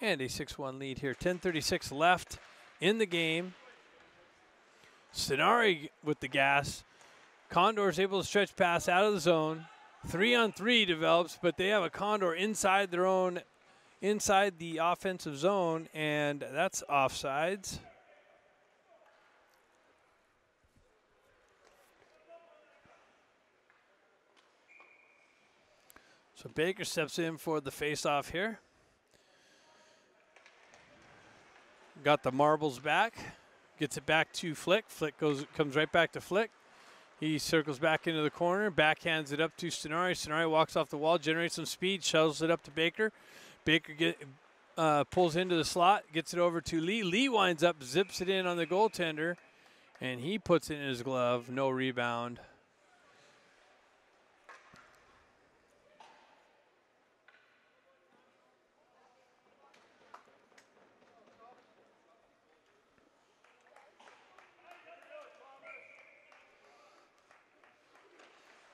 And a 6-1 lead here. 10:36 left in the game. Stenari with the gas. Condors able to stretch pass out of the zone. 3-on-3 develops, but they have a Condor inside the offensive zone, and that's offsides. So Baker steps in for the face-off here. Got the marbles back. Gets it back to Flick. Flick comes right back to Flick. He circles back into the corner. Backhands it up to Stenari. Stenari walks off the wall, generates some speed, shuttles it up to Baker. Baker pulls into the slot, gets it over to Lee. Lee winds up, zips it in on the goaltender, and he puts it in his glove. No rebound.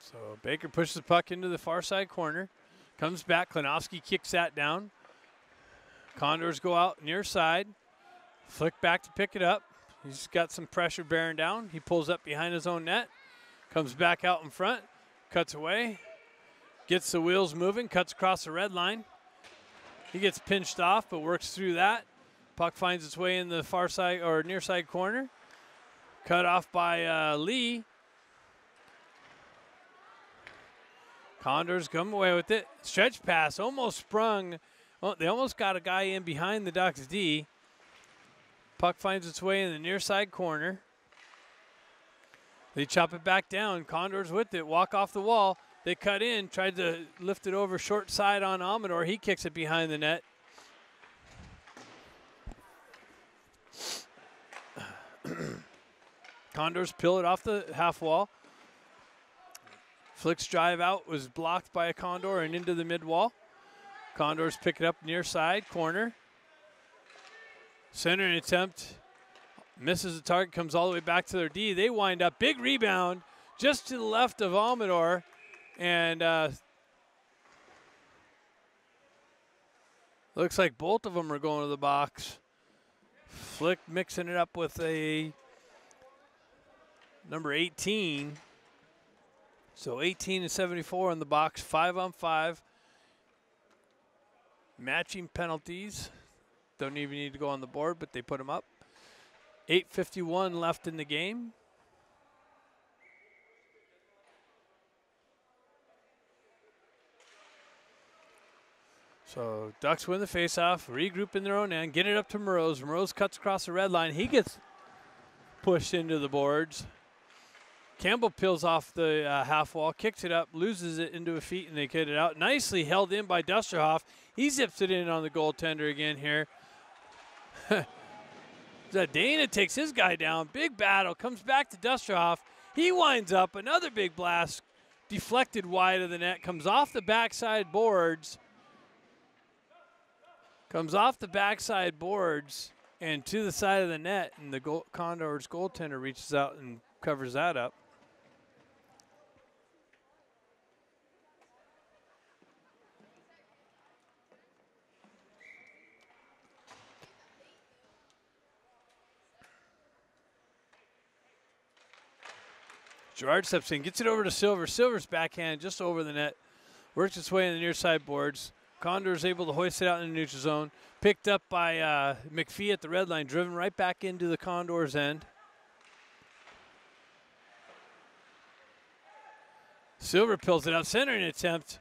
So Baker pushes the puck into the far side corner. Comes back. Klinowski kicks that down. Condors go out near side. Flick back to pick it up. He's got some pressure bearing down. He pulls up behind his own net. Comes back out in front. Cuts away. Gets the wheels moving. Cuts across the red line. He gets pinched off but works through that. Puck finds its way in the far side or near side corner. Cut off by Lee. Condors come away with it. Stretch pass almost sprung. Well, they almost got a guy in behind the Ducks D. Puck finds its way in the near side corner. They chop it back down. Condors with it. Walk off the wall. They cut in. Tried to lift it over short side on Amador. He kicks it behind the net. Condors pill it off the half wall. Flick's drive out was blocked by a Condor and into the mid wall. Condors pick it up near side corner. Centering attempt. Misses the target, comes all the way back to their D. They wind up. Big rebound just to the left of Amador. And looks like both of them are going to the box. Flick mixing it up with a number 18. So 18 and 74 in the box, 5-on-5. Matching penalties. Don't even need to go on the board, but they put them up. 8:51 left in the game. So Ducks win the faceoff, regroup in their own end, get it up to Moroz. Moroz cuts across the red line. He gets pushed into the boards. Campbell peels off the half wall, kicks it up, loses it into a feet, and they get it out. Nicely held in by Dusterhoff. He zips it in on the goaltender again here. Dana takes his guy down. Big battle. Comes back to Dusterhoff. He winds up. Another big blast. Deflected wide of the net. Comes off the backside boards. Comes off the backside boards and to the side of the net. And the Condors goaltender reaches out and covers that up. Gerard steps in, gets it over to Silver. Silver's backhand just over the net. Works its way in the near side boards. Condors able to hoist it out in the neutral zone. Picked up by McPhee at the red line, driven right back into the Condors' end. Silver pulls it out, centering attempt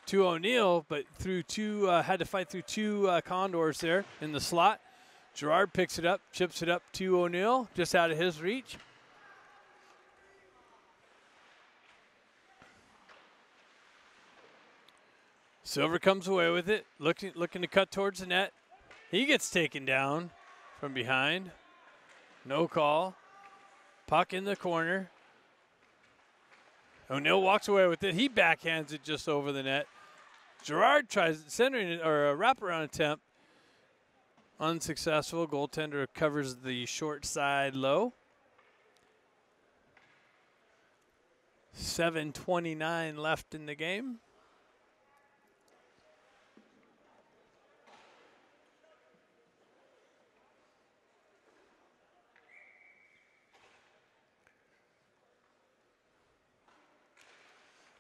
to O'Neill, but through two, had to fight through two Condors there in the slot. Gerard picks it up, chips it up to O'Neill, just out of his reach. Silver comes away with it, looking to cut towards the net. He gets taken down from behind. No call. Puck in the corner. O'Neill walks away with it. He backhands it just over the net. Gerard tries centering it, or a wraparound attempt. Unsuccessful. Goaltender covers the short side low. 7:29 left in the game.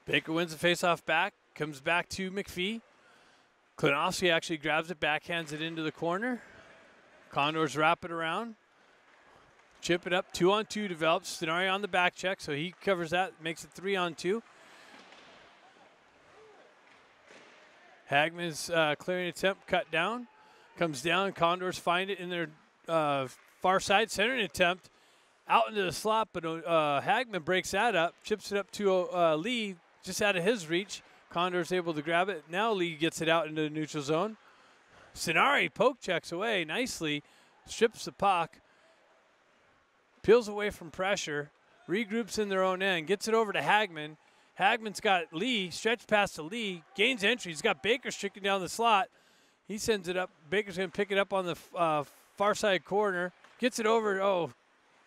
Baker wins the faceoff back, comes back to McPhee. Klinowski actually grabs it, backhands it into the corner. Condors wrap it around. Chip it up, 2-on-2 develops. Stenari on the back check, so he covers that, makes it 3-on-2. Hagman's clearing attempt, cut down. Comes down, Condors find it in their far side, centering attempt. Out into the slot, but Hagman breaks that up, chips it up to Lee, just out of his reach. Condor's able to grab it. Now Lee gets it out into the neutral zone. Stenari poke checks away nicely, strips the puck, peels away from pressure, regroups in their own end, gets it over to Hagman. Hagman's got Lee, stretch pass to Lee, gains entry. He's got Baker stricken down the slot. He sends it up. Baker's going to pick it up on the far side corner, gets it over.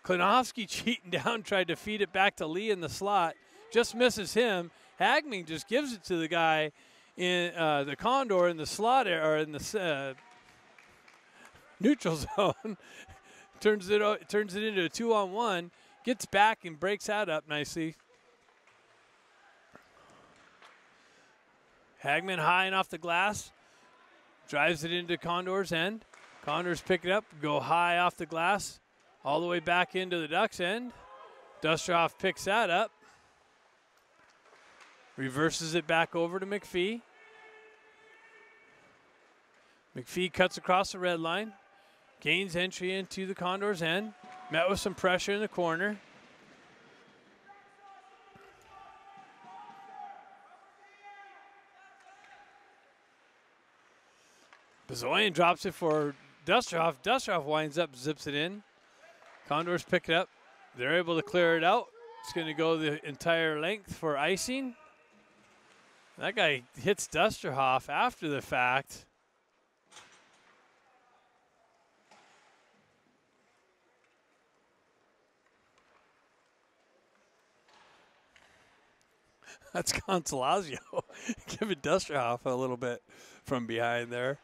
Klinowski cheating down, tried to feed it back to Lee in the slot. Just misses him. Hagman just gives it to the guy in the Condor in the slot or in the neutral zone. turns it into a 2-on-1. Gets back and breaks that up nicely. Hagman high and off the glass. Drives it into Condor's end. Condors pick it up, go high off the glass. All the way back into the Ducks' end. Dusterhoff picks that up. Reverses it back over to McPhee. McPhee cuts across the red line. Gains entry into the Condors' end. Met with some pressure in the corner. Bezoyan drops it for Dusterhoff. Dusterhoff winds up, zips it in. Condors pick it up. They're able to clear it out. It's going to go the entire length for icing. That guy hits Dusterhoff after the fact. That's Consolazio giving Dusterhoff a little bit from behind there.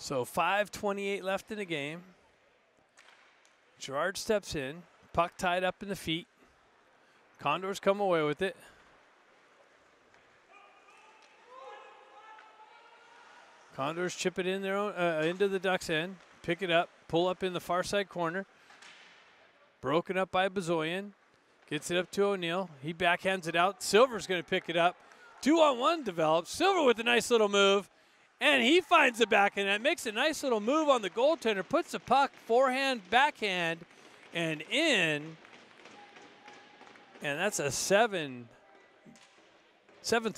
So 5:28 left in the game. Gerard steps in, puck tied up in the feet. Condors come away with it. Condors chip it in their own into the Ducks' end, pick it up, pull up in the far side corner. Broken up by Bezoyan. Gets it up to O'Neill. He backhands it out. Silver's going to pick it up. 2-on-1 develops. Silver with a nice little move. And he finds the backhand. That makes a nice little move on the goaltender. Puts the puck forehand, backhand, and in. And that's a seventh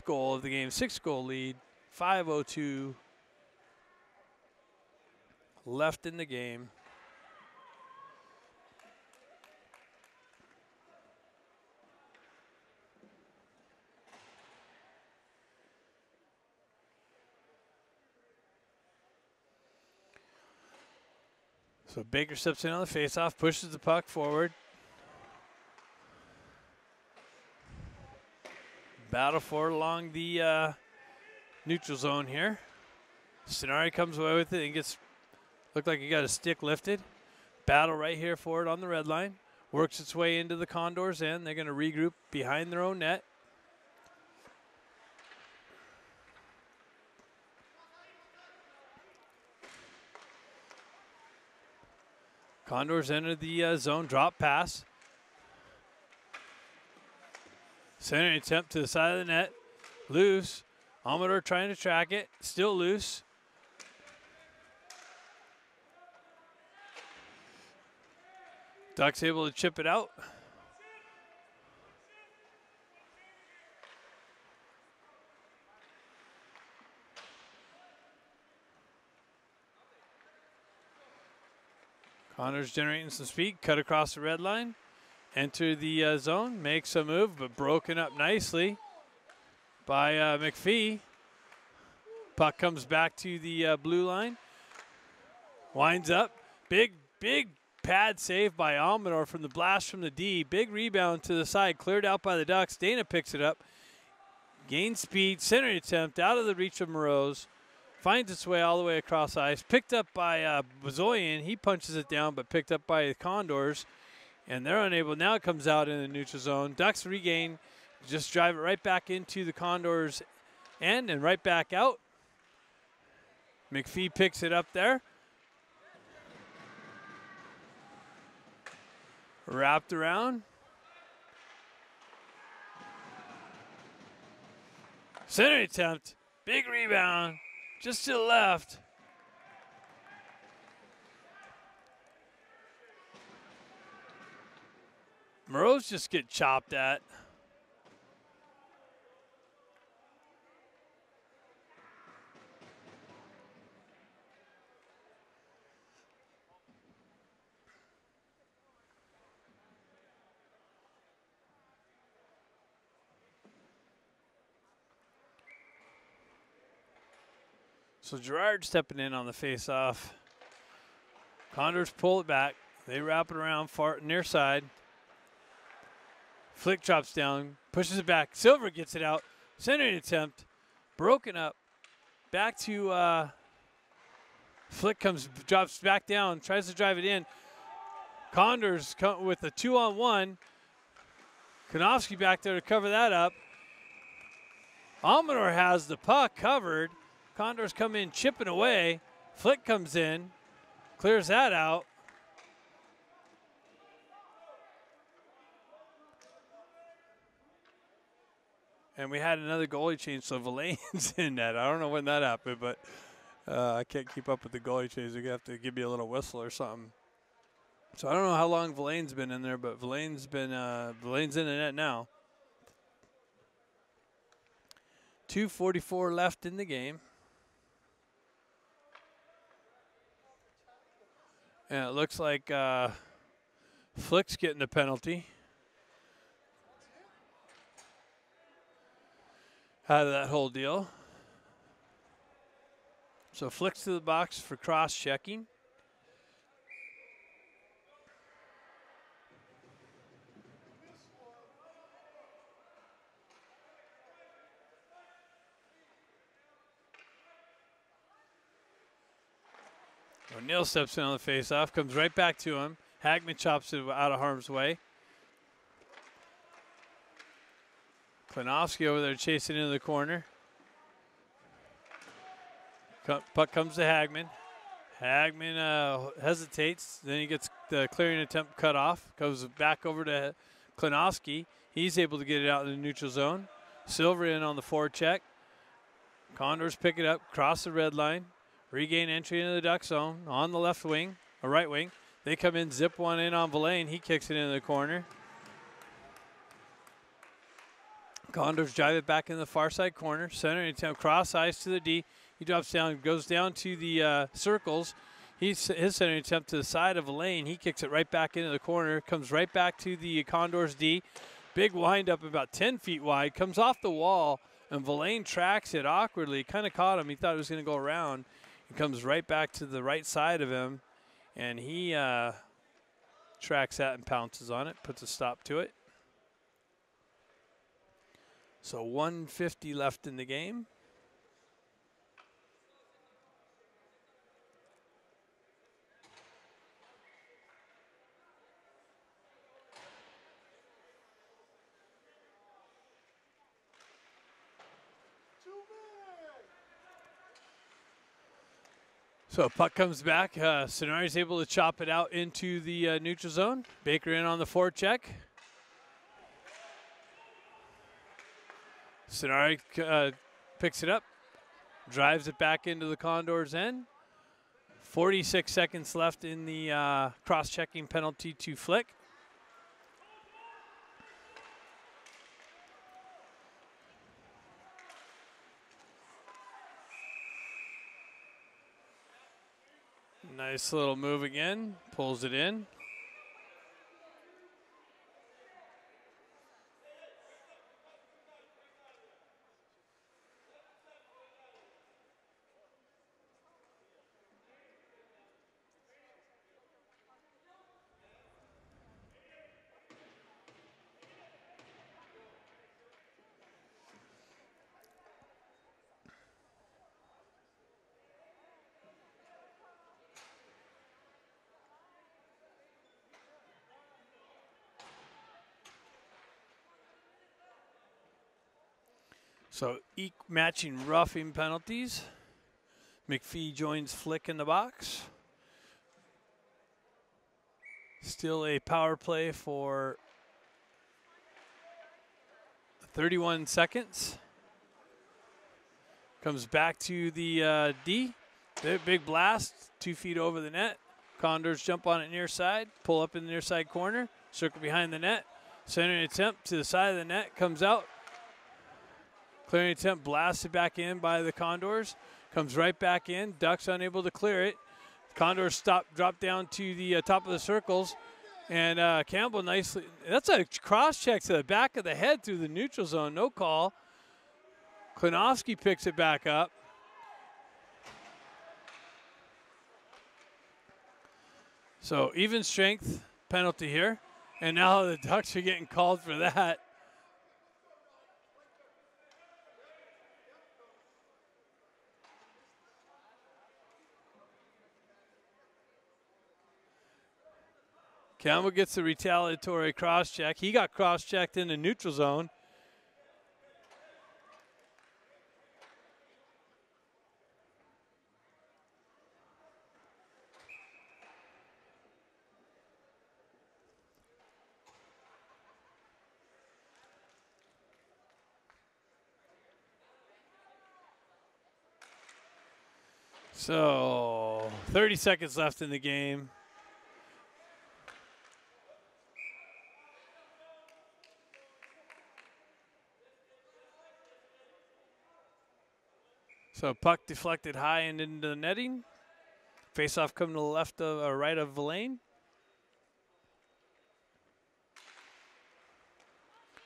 goal of the game. 6-goal lead. 5:02 left in the game. So Baker steps in on the faceoff, pushes the puck forward. Battle for it along the neutral zone here. Stenari comes away with it and looked like he got a stick lifted. Battle right here for it on the red line. Works its way into the Condors' end. They're going to regroup behind their own net. Condors enter the zone, drop pass. Center attempt to the side of the net. Loose. Amador trying to track it. Still loose. Ducks able to chip it out. Condors generating some speed, cut across the red line, enter the zone, makes a move, but broken up nicely by McPhee. Puck comes back to the blue line, winds up, big pad save by Almador from the blast from the D, big rebound to the side, cleared out by the Ducks. Dana picks it up, gains speed, center attempt out of the reach of Moroz. Finds its way all the way across ice. Picked up by Bezoyan. He punches it down, but picked up by the Condors. And they're unable. Now it comes out in the neutral zone. Ducks regain. Just drive it right back into the Condors' end and right back out. McPhee picks it up there. Wrapped around. Center attempt. Big rebound. Just to the left. Moroz just get chopped at. So Gerard stepping in on the face-off. Condors pull it back. They wrap it around far near side. Flick drops down, pushes it back. Silver gets it out. Centering attempt, broken up. Back to Flick drops back down, tries to drive it in. Condors come with a 2-on-1. Konofsky back there to cover that up. Almador has the puck covered. Condors come in chipping away. Flick comes in, clears that out. And we had another goalie change, so Villain's in that. I don't know when that happened, but I can't keep up with the goalie change. They're going to have to give me a little whistle or something. So I don't know how long Villain's been in there, but Villain's in the net now. 2:44 left in the game. And it looks like Flick's getting a penalty out of that whole deal. So Flick's to the box for cross-checking. O'Neill steps in on the face-off, comes right back to him. Hagman chops it out of harm's way. Klinowski over there chasing into the corner. Puck comes to Hagman. Hagman hesitates. Then he gets the clearing attempt cut off. Goes back over to Klinowski. He's able to get it out in the neutral zone. Silver in on the forecheck. Condors pick it up, cross the red line. Regain entry into the Duck zone on the left wing, or right wing. They come in, zip one in on Villain. He kicks it into the corner. Condors drive it back in the far side corner. Center attempt, cross ice to the D. He drops down, goes down to the circles. His center attempt to the side of Villain. He kicks it right back into the corner. Comes right back to the Condors D. Big windup about 10 feet wide. Comes off the wall, and Villain tracks it awkwardly. Kind of caught him. He thought it was going to go around. It comes right back to the right side of him, and he tracks that and pounces on it, puts a stop to it. So 1:50 left in the game. So puck comes back. Sonari's able to chop it out into the neutral zone. Baker in on the forecheck. Sonari picks it up, drives it back into the Condors' end. 46 seconds left in the cross-checking penalty to Flick. Nice little move again, pulls it in. So matching roughing penalties. McPhee joins Flick in the box. Still a power play for 31 seconds. Comes back to the D. Big blast, 2 feet over the net. Condors jump on it near side, pull up in the near side corner, circle behind the net. Center attempt to the side of the net, comes out. Clearing attempt blasted back in by the Condors. Comes right back in. Ducks unable to clear it. Condors drop down to the top of the circles. And Campbell nicely. That's a cross check to the back of the head through the neutral zone. No call. Klinowski picks it back up. So even strength penalty here. And now the Ducks are getting called for that. Campbell gets the retaliatory cross-check. He got cross-checked in the neutral zone. So 30 seconds left in the game. So puck deflected high and into the netting. Face-off coming to the left of or right of Villain.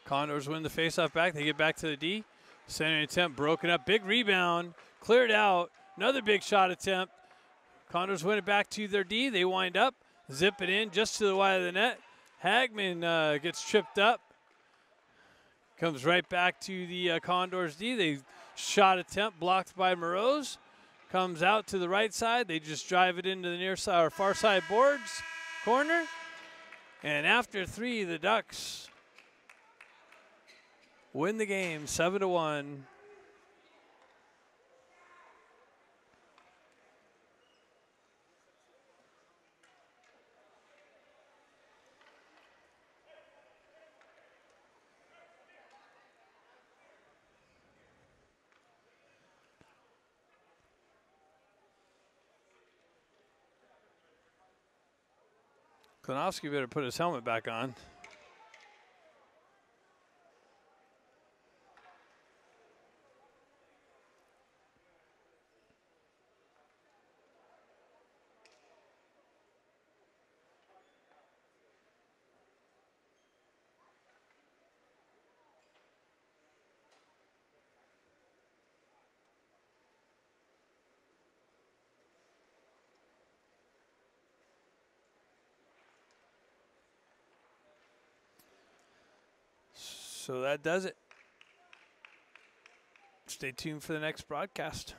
Condors win the face-off back. They get back to the D. Center attempt broken up. Big rebound. Cleared out. Another big shot attempt. Condors win it back to their D. They wind up. Zip it in just to the wide of the net. Hagman gets tripped up. Comes right back to the Condors D. They shot attempt blocked by Morose. comes out to the right side. They just drive it into the near side or far side boards corner. And after 3, the Ducks win the game 7-1. Klinowski better put his helmet back on. So that does it. Stay tuned for the next broadcast.